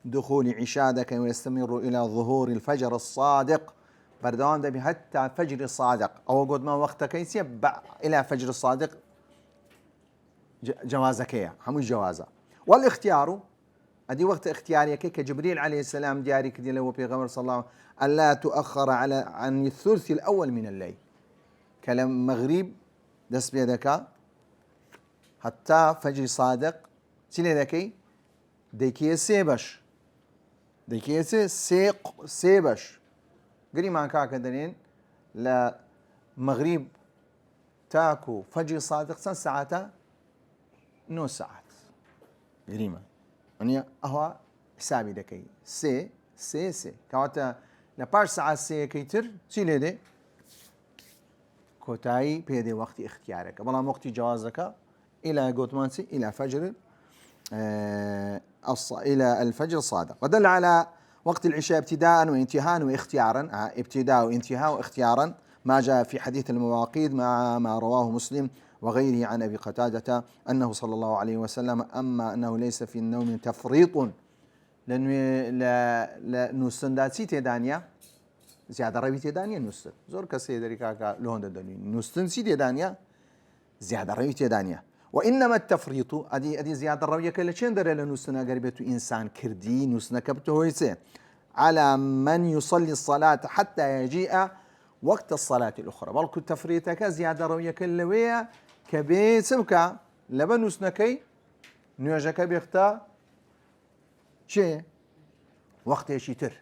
دخول عشاء دكين ويستمر إلى ظهور الفجر الصادق بردوام دبي حتى فجر الصادق أو قد ما وقت كيسية إلى فجر الصادق جوازكية همو جوازة. والاختيار أدي وقت اختياري كجبريل عليه السلام دياري كدي له بيغمر صلى الله عليه وسلم ألا تؤخر عن الثلث الأول من الليل كلام مغرب دس بيدك حتى فجر صادق سيلي ذكي ديكي سيبش ديكي سيبش قري ما كاكدرين لا مغرب تاكو فجر صادق ساعته نو ساعات قريمة يعني أهو حسابي دكي سي كواتا لباش ساعة سي كيتر سيلي دي كوتاي بيدي وقت اختيارك بلا وقت جوازك إلى قوتمانسي إلى فجر إلى الفجر الصادق. ودل على وقت العشاء ابتداء وانتهاء واختيارا ابتداء وانتهاء واختيارا ما جاء في حديث المواقيت مع ما رواه مسلم وغيره عن أبي قتادة أنه صلى الله عليه وسلم أما أنه ليس في النوم تفريط لأنه نوستنداتي تدانيا زيادة روي تدانيا نوستن زور كسي دريكاكا لهون دلوين نوستن سي تدانيا زيادة روي تدانيا وإنما التفريط أدي زيادة روي كلا شندر لنوستنا قربته إنسان كردي نوستنا كبته هويسي على من يصلي الصلاة حتى يجيء وقت الصلاة الأخرى بل تفريطك زيادة روي كلا كبيت سمكا لبنوسنكي نيوجك بيختا شيء وقت يشتر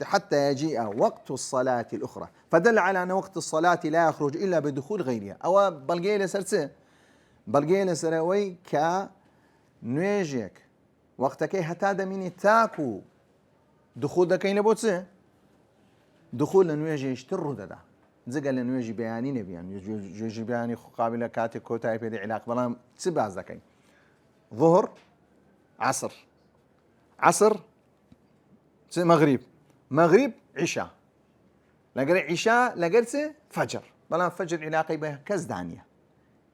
حتى يجيء وقت الصلاة الأخرى فدل على أن وقت الصلاة لا يخرج إلا بدخول غيرها أو بلغي لسرسه بلغي لسروي كنيوجك وقتك هتادا مني تاكو دخول دكين لبوتسه دخول نيوجي يشتر ده زقل نيوجي بياني نبيان يجي بياني قابل كاتي كوتاي بيدي علاق بلام تسباز دكين ظهر عصر مغرب عشاء لقري عشاء لقرسه فجر بلام فجر علاقي به كزدانية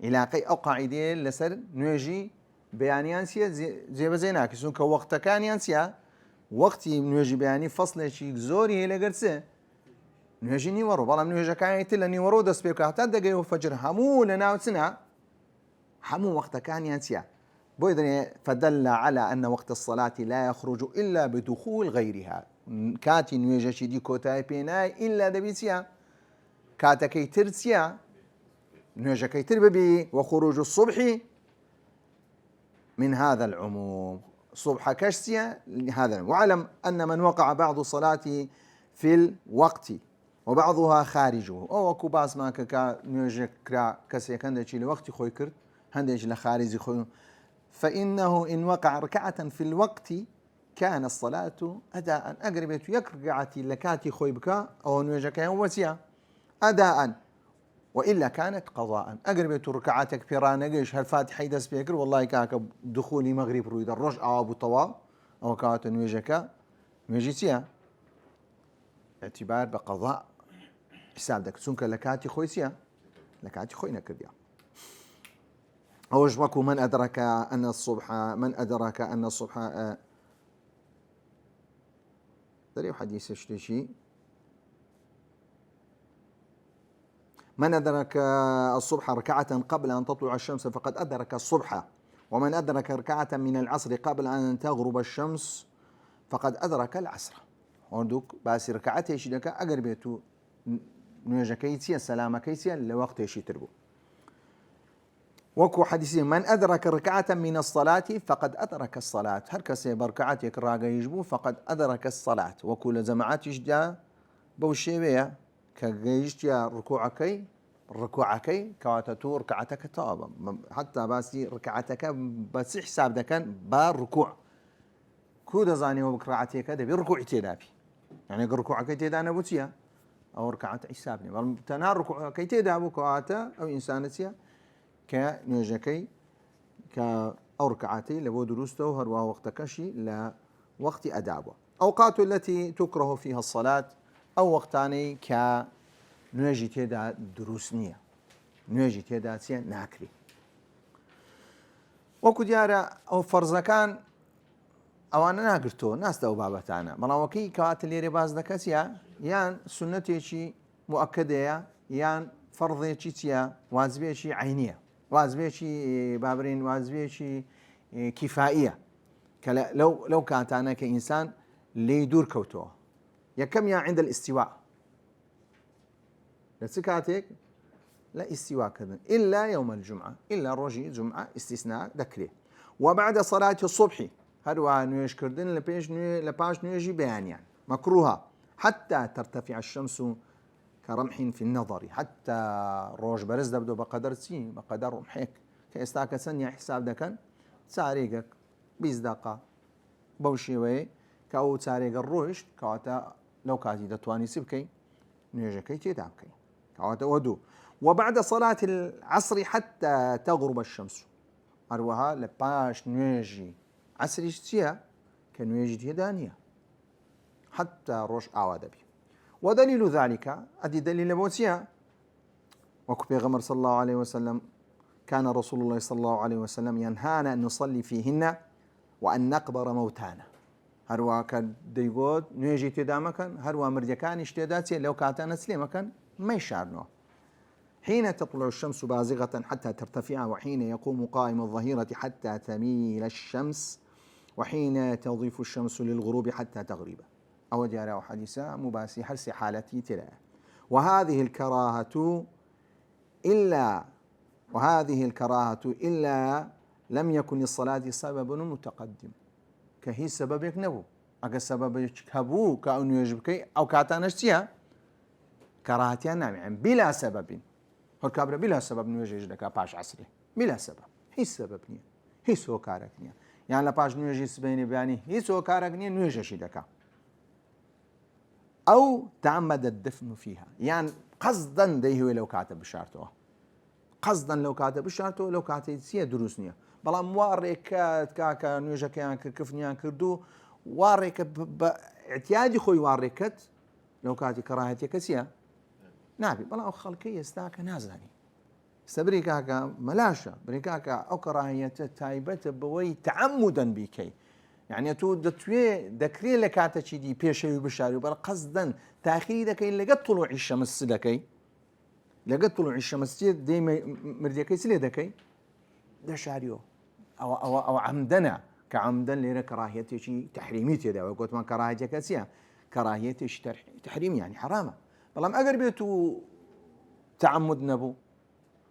علاقي أو قاعدة لسر نيوجي بيانيانسيا زي بزيناك يسون كوقت كان ينسيا وقتي نيوجي بياني فصل شيء زوري هي لقرسه نيوجي نيورو بلام نيوجي كان يتلا نيورو دس بيكا حتى دقيقة فجر همو لنا سنة همو وقت كان ينسيا بويدني فدل على أن وقت الصلاة لا يخرج إلا بدخول غيرها كاتي نيوجي شدي كوتاي بيناي إلا دبيسيا كاتا كي ترسيا نيوجي كي ترببي وخروج الصبح من هذا العموم صبح كشسيا هذا وعلم أن من وقع بعض الصلاة في الوقت وبعضها خارجه أو كوباس ما كا نيوجي كرا كسي كان دشي لوقت خوي كرت هندش لخارجي خوي فإنه إن وقع ركعة في الوقت كان الصلاة أداء أقربت يكرقعتي لكاتي خوي بكا أو نيوجي كان وسيا أداء وإلا كانت قضاء أقربت ركعتك بيرانا قيش هالفاتحة يدس بيكر والله كاك دخولي مغرب رويد الرجع أو أبو طواب أو كات نيوجيكا نيوجيسيا اعتبار بقضاء حساب دك سونك لكاتي خويسيا لكاتي خوينا كرديا أوجبكم من أدرك أن الصبح دريو حديث اشتشي من أدرك الصبح ركعة قبل أن تطلع الشمس فقد أدرك الصبح ومن أدرك ركعة من العصر قبل أن تغرب الشمس فقد أدرك العصر وندوك باسي ركعته شدك أقربيتو نيجا كيتسيا سلامة كيتسيا لوقت يشي تربو وكو حديثي من أدرك ركعة من الصلاة فقد أدرك الصلاة هركسي بركعتك راقا يجبو فقد أدرك الصلاة وكل زمعات يجدا بوشيبيا كجيشتيا ركوعكي كواتتو ركعتك طابا حتى باسي ركعتك بس حساب ده كان بالركوع كودا زاني وبكرعتي كده بركوع تدابي يعني ركوعك تدانا بوتيا او ركعت حسابني بل تنا ركوع كي تدابو كواتا او انسانتيا كنيجكي ك او ركعتي لبو دروسته هروا وقت كشي لا وقت ادابه اوقات التي تكره فيها الصلاه أو وقتاني ك نواجي تيدا دروسنية نواجي تيدا سيا ناكري وكو ديارة أو فرزكان أو أنا ناقرتو ناس دو بابتانا ملا وكي كوات اللي رباز دكاسيا يان سنتي مؤكدة يان فرضي واجبي عينية واجبي بابرين واجبي كفائية لو كانت أنا كإنسان ليدور كوتوه يكم يا عند الاستواء لسكاتك لا استواء كذا إلا يوم الجمعة إلا رجي جمعة استثناء ذكره وبعد صلاة الصبح هروا نيش كردن لباش نيجي بيان يعني مكروها حتى ترتفع الشمس كرمح في النظر حتى روج برز دبدو بقدر رمحك كاستاك سنيا حساب دكن تاريخك 20 دقيقة بوشيوي كاو تاريخ الروش كواتا لو كاتي دتواني سبكي نيجكي تيدابكي كواتا ودو وبعد صلاة العصر حتى تغرب الشمس أروها لباش نيجي عصري شتيا كنيجي تيدانيا حتى روش آوادبي ودليل ذلك أدي دليل بوتيا وكبي غمر صلى الله عليه وسلم كان رسول الله صلى الله عليه وسلم ينهانا أن نصلي فيهن وأن نقبر موتانا هروا كديقود نيجي تدامكن هروا مرجكان اشتداتي لو كاتنا سليمكن ما يشارنوه حين تطلع الشمس بازغة حتى ترتفع وحين يقوم قائم الظهيرة حتى تميل الشمس وحين تضيف الشمس للغروب حتى تغرب أو جاء حديثا مباسي حرس حالتي تلا وهذه الكراهة إلا لم يكن الصلاة سبب متقدم كهي سببك نبو أجا سببك هبو كأنه يجبكي أو كاتانشتيا كراهتها نعم بلا سبب هالكابرة بلا سبب نيجي لك باش عصري بلا سبب هي سبب نية هي سو كارك نية يعني لباش نيجي سبيني بياني هي سو كارك نية نيجي شدك أو تعمد الدفن فيها يعني قصدا ده هو لو كاتب بشارته قصدا لو كاتب بشارته لو كاتب سيا دروسنية بلا مواريكات كاكا نيجي كيان كفنيان كردو واريك باعتيادي خوي واريكت لو كاتب كراهتي كسيا نابي بلا خلقية استاك نازاني استبريكاكا ملاشا بريكاكا أو كراهية تايبة بوي تعمدا بكي يعني تو دتوي دكري لكاتا شي دي بيشي بشاري بلا قصدا تاخير دكي لقد طلوع الشمس دكي لقد طلوع الشمس ديما مرديكي سلي دكي ده شاريو او عمدنا كعمدا ليرا كراهية شي تحريميتي دا وقلت ما كراهية كاسيا كراهية شي تحريم يعني حرامه بلام اگر بيتو تعمد نبو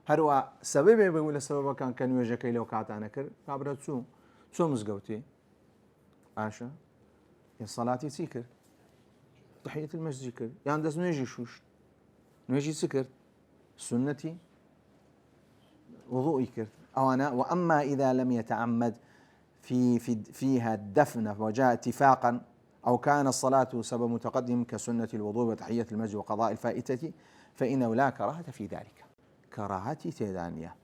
هروا سبب ولا سبب كان يوجكي لو كاتانا كر كابرا سو مزقوتي عاشا الصلاة سيكر تحية المسجد كر يعني داس نيجي شوش نيجي سكر سنتي وضوئي كر أو أنا وأما إذا لم يتعمد فيها الدفن وجاء اتفاقا أو كان الصلاة سبب متقدم كسنة الوضوء وتحية المسجد وقضاء الفائتة فإنه لا كراهة في ذلك كراهة تيدانية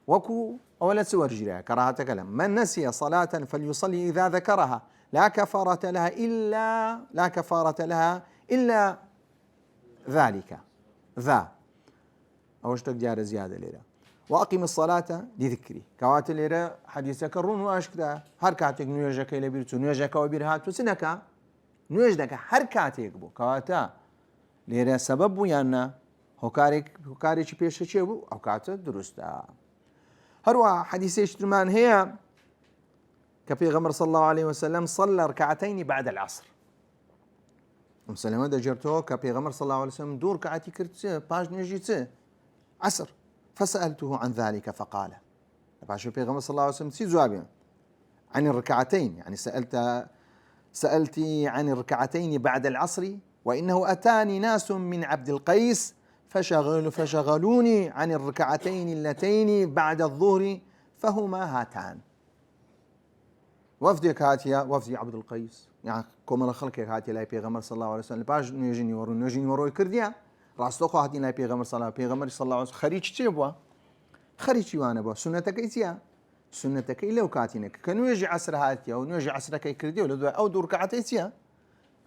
وكو أولا سور جريها كراهة كلام من نسي صلاة فليصلي إذا ذكرها لا كفارة لها إلا ذلك ذا أوشتك جار زيادة ليلة وأقم الصلاة لذكري كوات ليلة حديثك الرون وأشكدا هركاتك نيوجك إلى بيرتو نيوجك وبيرهاتو سنكا نيوجدك هركاتك بو كواتا ليلة سبب يانا هكاري چی پیش چه بو اوقات درسته هروا حديث اجتمان هي كبيغمر صلى الله عليه وسلم صلى ركعتين بعد العصر مسلمة دجرتو كبيغمر صلى الله عليه وسلم دور ركعتي كرت باش نجي عصر فسألته عن ذلك فقال باش بيغمر صلى الله عليه وسلم سي جوابي عن الركعتين يعني سألتي عن الركعتين بعد العصر وإنه أتاني ناس من عبد القيس فشغلوني عن الركعتين اللتين بعد الظهر فهما هاتان وفدك هاتيا وفدي عبد القيس يعني كما خلقك هاتي لا بيغمر صلى الله عليه وسلم باش نيجيني ورو كرديا راستوخ هاتي لا بيغمر صلى الله عليه وسلم خريج تشبوا خريج وانا بو سنتك ايتيا سنتك لو كاتينك كانوا يجي عصر هاتيا او يجي عصرك كرديا ولا او دور ركعتين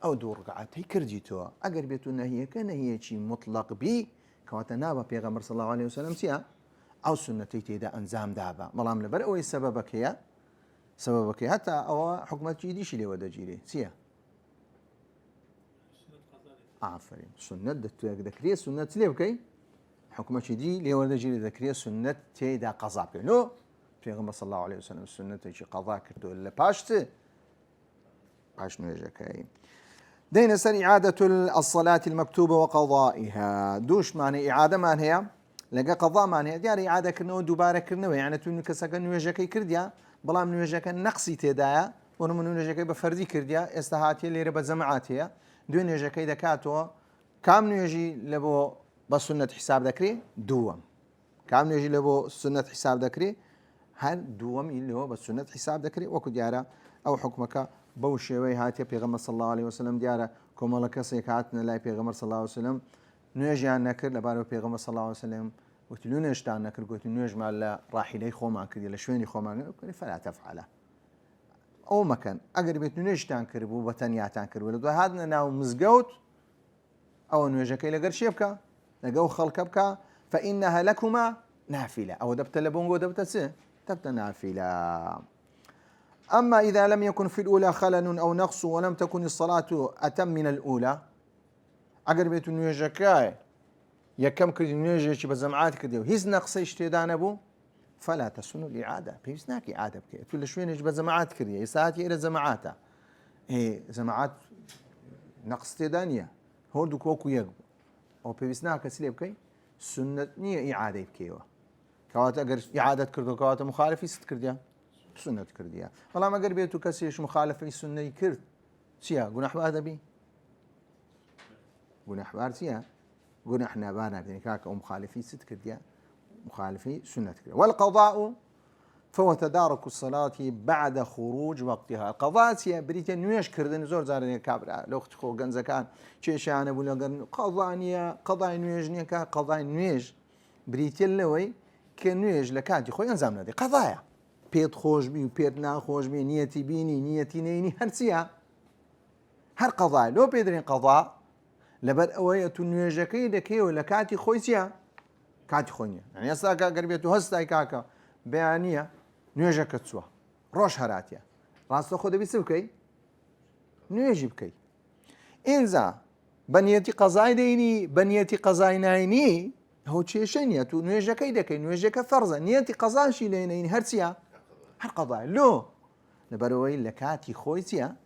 أو دور ركعتي كرديتوا أجر بيتنا هي كان هي شيء مطلق بي كواتنابا بيغمر صلى الله عليه وسلم سيا أو سنتي تيدا أنزام دابا ملام لبر أو سببك حتى أو حكمة جيدي شيء ودا جيري سيا ئافرین سنت دەکرێت سنت لێ بکەی حکومەتی دی لێوەردەگیری دەکرێت سنت تێیدا قەزا بکەین پێغەمبەر صلی الله عليه وسلم سنتێکی قەزا کردو لە پاش نوێژەکەی دەینە سەر ئیعادەة الصلاة المكتوبة وقضائها دووشمانە ئیعادەمان هەیە لەگە قەضامان هەیە دیارە ئیعادەکردنەوە دووبارەکردنەوە یعنی تو کەسەکە نوێژەکەی کردیا بەڵام نوێژەکە نەقسی تێدایە بۆ نمونە نوێژەکەی بە فەردی کردیا ئێستا هاتیە لێرە بە جەماعەت هەیە دوێ نوێژەکەی دەکاتەوە کام نوێژی لە بۆ بە سنت حساب دەکرێت دووەم کام نوێژی لە بۆ سنت حساب دەکرێت هەر دووەمی لەوە بە سنت حساب دەکرێت وەکو دیارە ئەو حکومەکە بەو شێوەی هاتیە پێغەمبەر صلی الله عليه وسلم دیارە کۆمەڵە کەسێک هاتنە لای پێغەمبەر صلی الله عليه وسلم نوێژیان نەکرد لەبارەوە پێغەمبەر صلی الله عليه وسلم وتی نوێژتان نەکرد گوتی نوێژمان لە ڕاحیلەی خۆمان کردی لە شوێنی خۆمان کردی فلا تفعلە ئەو مەکەن ئەگەر بێت نوێژتان کرد بوو بە تەنیاتان کرد لە دوای هاتنە ناو مزگەوت ئەوە نوێژەکەی لەگەر شێ بکە لەگەڵ خەڵکە بکە فإنها لكما نافلة أو دبت لبونغو دبت سه دبت نافلة أما إذا لم يكن في الأولى خلل أو نقص ولم تكن الصلاة أتم من الأولى أقر بيت نويجكاي يكم كرد نويجك بزمعات كرديو هيز نقصيش تيدان أبو فلا تسن الإعادة بيسناك إعادة بكي تقول شوينش بزمعات كرديو يساتي إلى زمعاته إيه زمعات نقص تيدانية هردو كوكو يقبو أو بيسناك سليب كي سنة نية إعادة بكيوه كوات أجر إعادة كردو كوات مخالفي ست كرديا سنة كرديا والله ما أجر بيتو كسيش مخالفي سنة كرد سيا جناح هذا بي جناح بارسيا جناح نبانا يعني كاك أو مخالفي ست كرديا مخالفي سنة كرديا والقضاء فهو تدارك الصلاة بعد خروج وقتها القضاء سيا بريتين نويش كردن زور زارني كابرا لو اختخو جنزا كان شيشان أبو لقن قضاء نويجني كقضاء نويج بريتين لوي كنويج لكاتي خوي انزام نادي قضايا بيت خوش بي وبيت ناخوش بي نيتي بيني نيتي نيني هرسيا هر قضاء لو بيدرين قضاء لبر اوية نويجكي دكي ولا كاتي خويسيا كاتي خوينيا يعني اساكا قربيتو هستاي كاكا بيانية نويجك تسوا روش هراتيا راستو خود بيسوكي نويجي بكي انزا بنيتي قضاء ديني بنيتي قضاء نايني هو تشيشين ياتو نويجك يدك نويجك فرضا نيتي قضاشي لينين هرسيا هر قضاء لو لبروي لكاتي خويسيا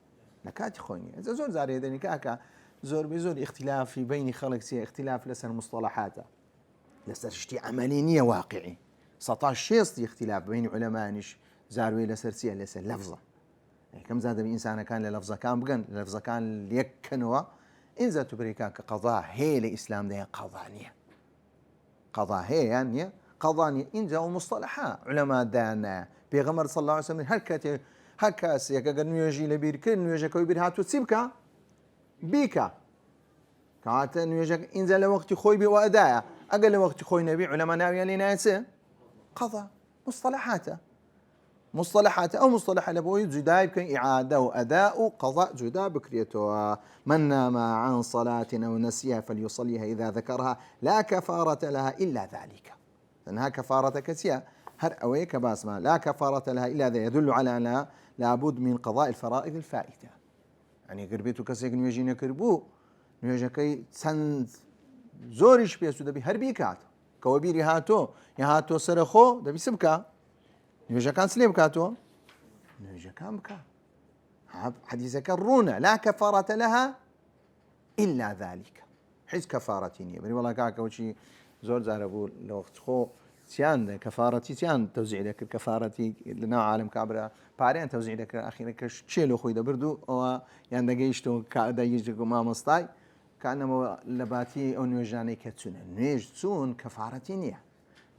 لكاتي خويني اذا زور زاري دني كاكا زور بزور اختلاف في بين خلق سيا اختلاف لسر مصطلحاته لسر شتي عملينيه واقعي 19 شيء اختلاف بين علماء زاروي لسر سيا لسر لفظه كم زاد من انسان كان للفظه كان بقن لفظه كان ليكنوا ان ذات بريكا قضاء هي الاسلام ده قضانيه قضاء هي يعني قضاني إن جاءوا مصطلحات علماء دانا بيغمر صلى الله عليه وسلم هكاس يكاد نيجي لبير كل نيجي كوي هاتو تسيبك بيكا كانت نيجي إن زال وقت خوي بي وأداء أقل وقت خوي نبي علماء ناوي لناس قضاء مصطلحات أو مصطلح لبوي جداي كان إعادة وأداء قضاء جدا بكريته من نام عن صلاة أو نسيها فليصليها إذا ذكرها لا كفارة لها إلا ذلك لأنها كفارة كسيا هر أويك باسمها لا كفارة لها إلا ذلك يدل على أنها لابد من قضاء الفرائض الفائتة يعني قربيتو كسيك نيجينا كربو نيجاكي سند زوريش بيسو دبي هر بيكات كوابيري هاتو سرخو دبي سبكا نيجا كان سليم كاتو نيجا كان بكا حديث كرونا لا كفارة لها إلا ذلك حيث كفارتيني بري والله كاكا وشي زور زاربو لو خو سيان كفارتي سيان توزيع لك كفارتي لنا عالم كابرا بارين توزيع لك اخيرا كشيلو خوي دبردو او يعني دقيشتو كادا يجيكو ما مستاي كانما لباتي او نيجاني كتسون نيجتون كفارتينيه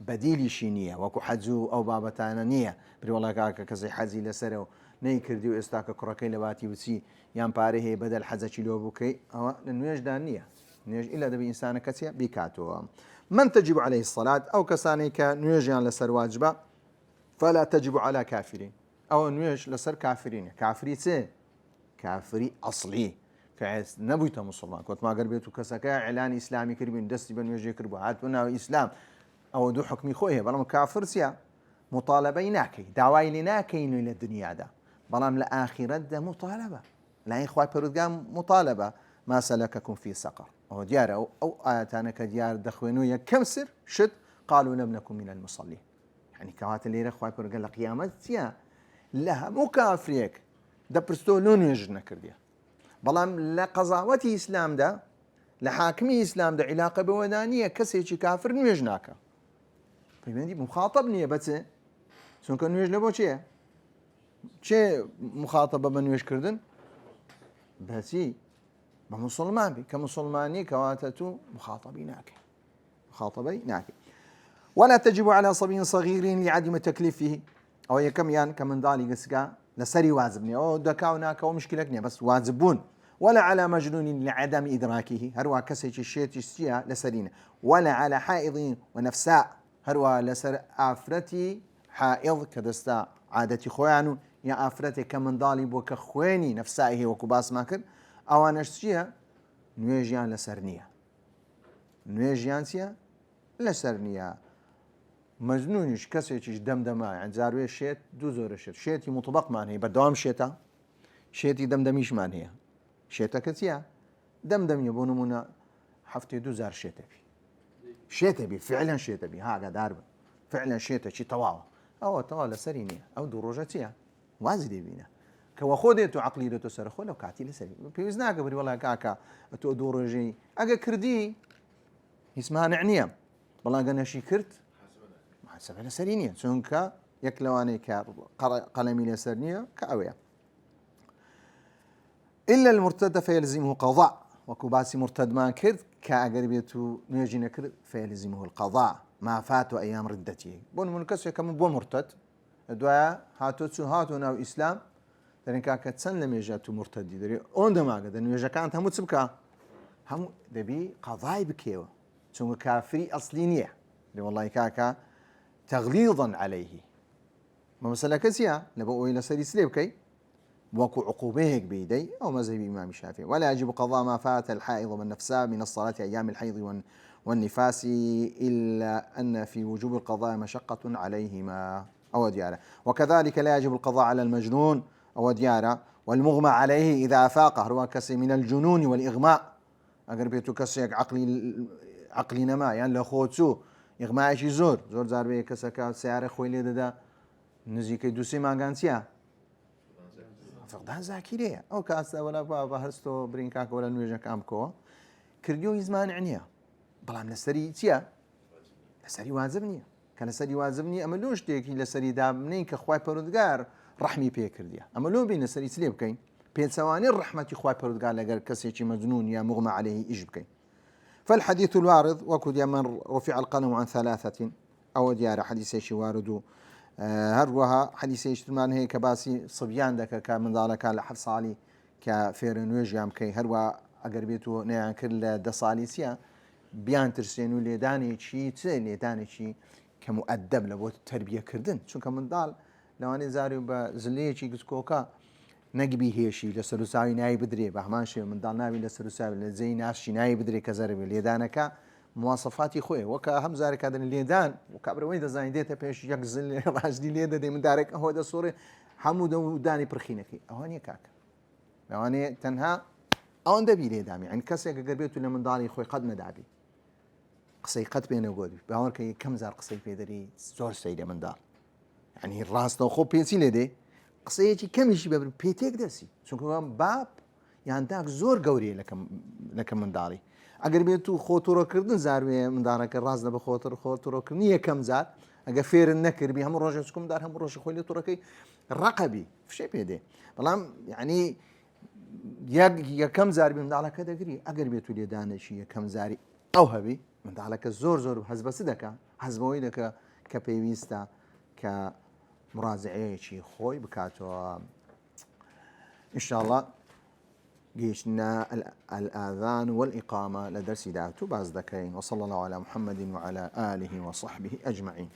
بديلي شينيه وكو حجو او بابتانا نيه بري والله كاكا كزي حزي لسرو ني كرديو استاك كروكي لباتي وسي يان باري هي بدل حزا كيلو بوكي او نيج دانيه نيج الا دبي انسان كسيا بيكاتو من تجب عليه الصلاة أو كسانيك نيجيان لسر واجبة فلا تجب على كافرين أو نيج لسر كافرين كافري سي كافري أصلي كعس نبيت مسلمان كنت ما قربيتو كسكا إعلان إسلامي كربين دستي بنيجي كربو هاتونا إسلام أو دو حكمي خويه بلام كافر سيا مطالبة ناكي دعواي لناكي إلى الدنيا دا بلام لآخرة دا مطالبة لا إخوة بردقام مطالبة ما سلككم في سقر أو ديار أو آياتنا كديار دخوينويا كم سر شد قالوا لم نكن من المصلين يعني كوات اللي رخوا قال قيامت يا لها مو كافريك دبرستو لون يجنا كرديا بلام لا قضاوتي إسلام ده لحاكمي إسلام ده علاقة بودانية كسيتي كافر نيجناك فيمدي مخاطب نية بس شون كان نيج لبو شيء مخاطبة بنويش كردن بسي بمسلمان بي كمسلماني كواتتو مخاطبيناك ولا تجب على صبي صغير لعدم تكليفه أو يكم يان كمن ضالي قسقا لسري واجبني أو دكا وناكا ومشكلتني بس واجبون ولا على مجنون لعدم إدراكه هروا كسيش الشيء تشتيها لسرين ولا على حائض ونفساء هروا لسر آفرتي حائض كدستا عادتي خوانو يا آفرتي كمن ضالي بوك خويني نفسائه وكباس ماكر أو نشتيها نويجيان لسرنية نويجيان سيا لسرنية مجنونش كسيش دمدما عند زاروية شيت دو زور الشيت شيتي مطبق معنا هي بدوام شيتا شيتي دمدميش معنا هي شيتا كتيا دمدم يبونو منا حفتي دو زار شيتا بي فعلا شيتا بي ها داربا فعلا شيتا شي طواوا او طوالا سرينية او دو روجاتيا وازدي بينا كوا خودتو عقليتو سرخو لو كاتي لسري بيزناك بري والله كاكا تو دو روجي اجا كردي اسمها نعنيه والله قالنا شي كرت حسب لسرينية سونكا يكلواني كقلمي لسرنية كأويا إلا المرتد فيلزمه قضاء وكباسي مرتد ما كرد كأقربيته نيجينا كرد فيلزمه القضاء ما فاتوا أيام ردته بون منكسر كم بون مرتد الدعاء هاتو ناو إسلام لأن كتسن لم يجاتو مرتد دري عندما قد إنه يجا كانت همو تسبكا هم دبي قضاء بكيو سونك كافري أصلينية والله كاكا تغليظا عليه ما مسألة كسيا نبقوا إلى سري سليب كي وكو عقوبيك بيدي أو مذهب الإمام الشافعي ولا يجب قضاء ما فات الحائض والنفساء من الصلاة أيام الحيض والنفاس إلا أن في وجوب القضاء مشقة عليهما أو ديارة وكذلك لا يجب القضاء على المجنون أو ديارة والمغمى عليه إذا أفاق هو كسي من الجنون والإغماء أقربيتو كسي عقلي نما يعني لخوتسو إغماء شي زور زاربي كسكا سيارة خويلي دادا نزيكي دوسي مانغانسيا فقدان زاكيريا أو كاسا ولا بابا هرستو برينكاك ولا نويجا كامكو كرديو يزمان عنيا بلام لسري تيا لسري واجبني كان لسري واجبني أما لوش تيكي لسري دامنين كخواي پرودگار رحمي بيه كرديا أما لو بين لسري سليب كين بين ثواني الرحمة خواي پرودگار لقر كسيكي مجنون يا مغمى عليه إجب كين فالحديث الوارد وكد من رفع القلم عن ثلاثة أو ديار حديث وارد هروها حديث من هي كباسي صبيان دك كمن ذلك لحد صالي كفيرنويج يام كي هروا أقربيتو نيان كل دصاليسيا بيان ترسينو ليداني شي كمؤدب لبوت التربية كردن شو كمن ضال لو أنا زاري بزلية شي كسكوكا نقبي هي شيء لسروساوي ناي بدري بهمان شيء من ضل نابي لسروساوي زي ناس شي ناي بدري كزربي ليدانك مواصفاتي خوي وكا هم زارك هذا الليدان وكابر وين دزاين ديتا بيش يقزل راجدي ليدا دي من دارك هو ده صوري حمود وداني برخينكي اهاني كاك اهاني تنها او اندبي ليدامي يعني كسي قربيتو لمن ضالي خوي قد مدابي قصي قد بينه وقودي باوركي كم زار قصي في دري زور سيده من دار يعني الراس تو خو بينسي لدي قصيتي كم يجي بابن بيتيك دسي شنكم باب يعني داك زور قوري لكم من داري اگر بيتو خوتورو كردن زاروي من دارك الراس ده خوتورو كرنيه كم زار اگر فير النكر بهم روجكم دار هم روج خويلي تركي رقبي في شيء بيدي والله يعني يا كم زار من دارك كذا قري اگر بيتو لي دانشي كم زاري او هبي من دارك الزور حسب صدقه حسبوي لك كبيويستا ك مراجعه شي خوي بكاتو ان شاء الله جيشنا الآذان والإقامة لدرس دعوة باز دكين وصلى الله على محمد وعلى آله وصحبه أجمعين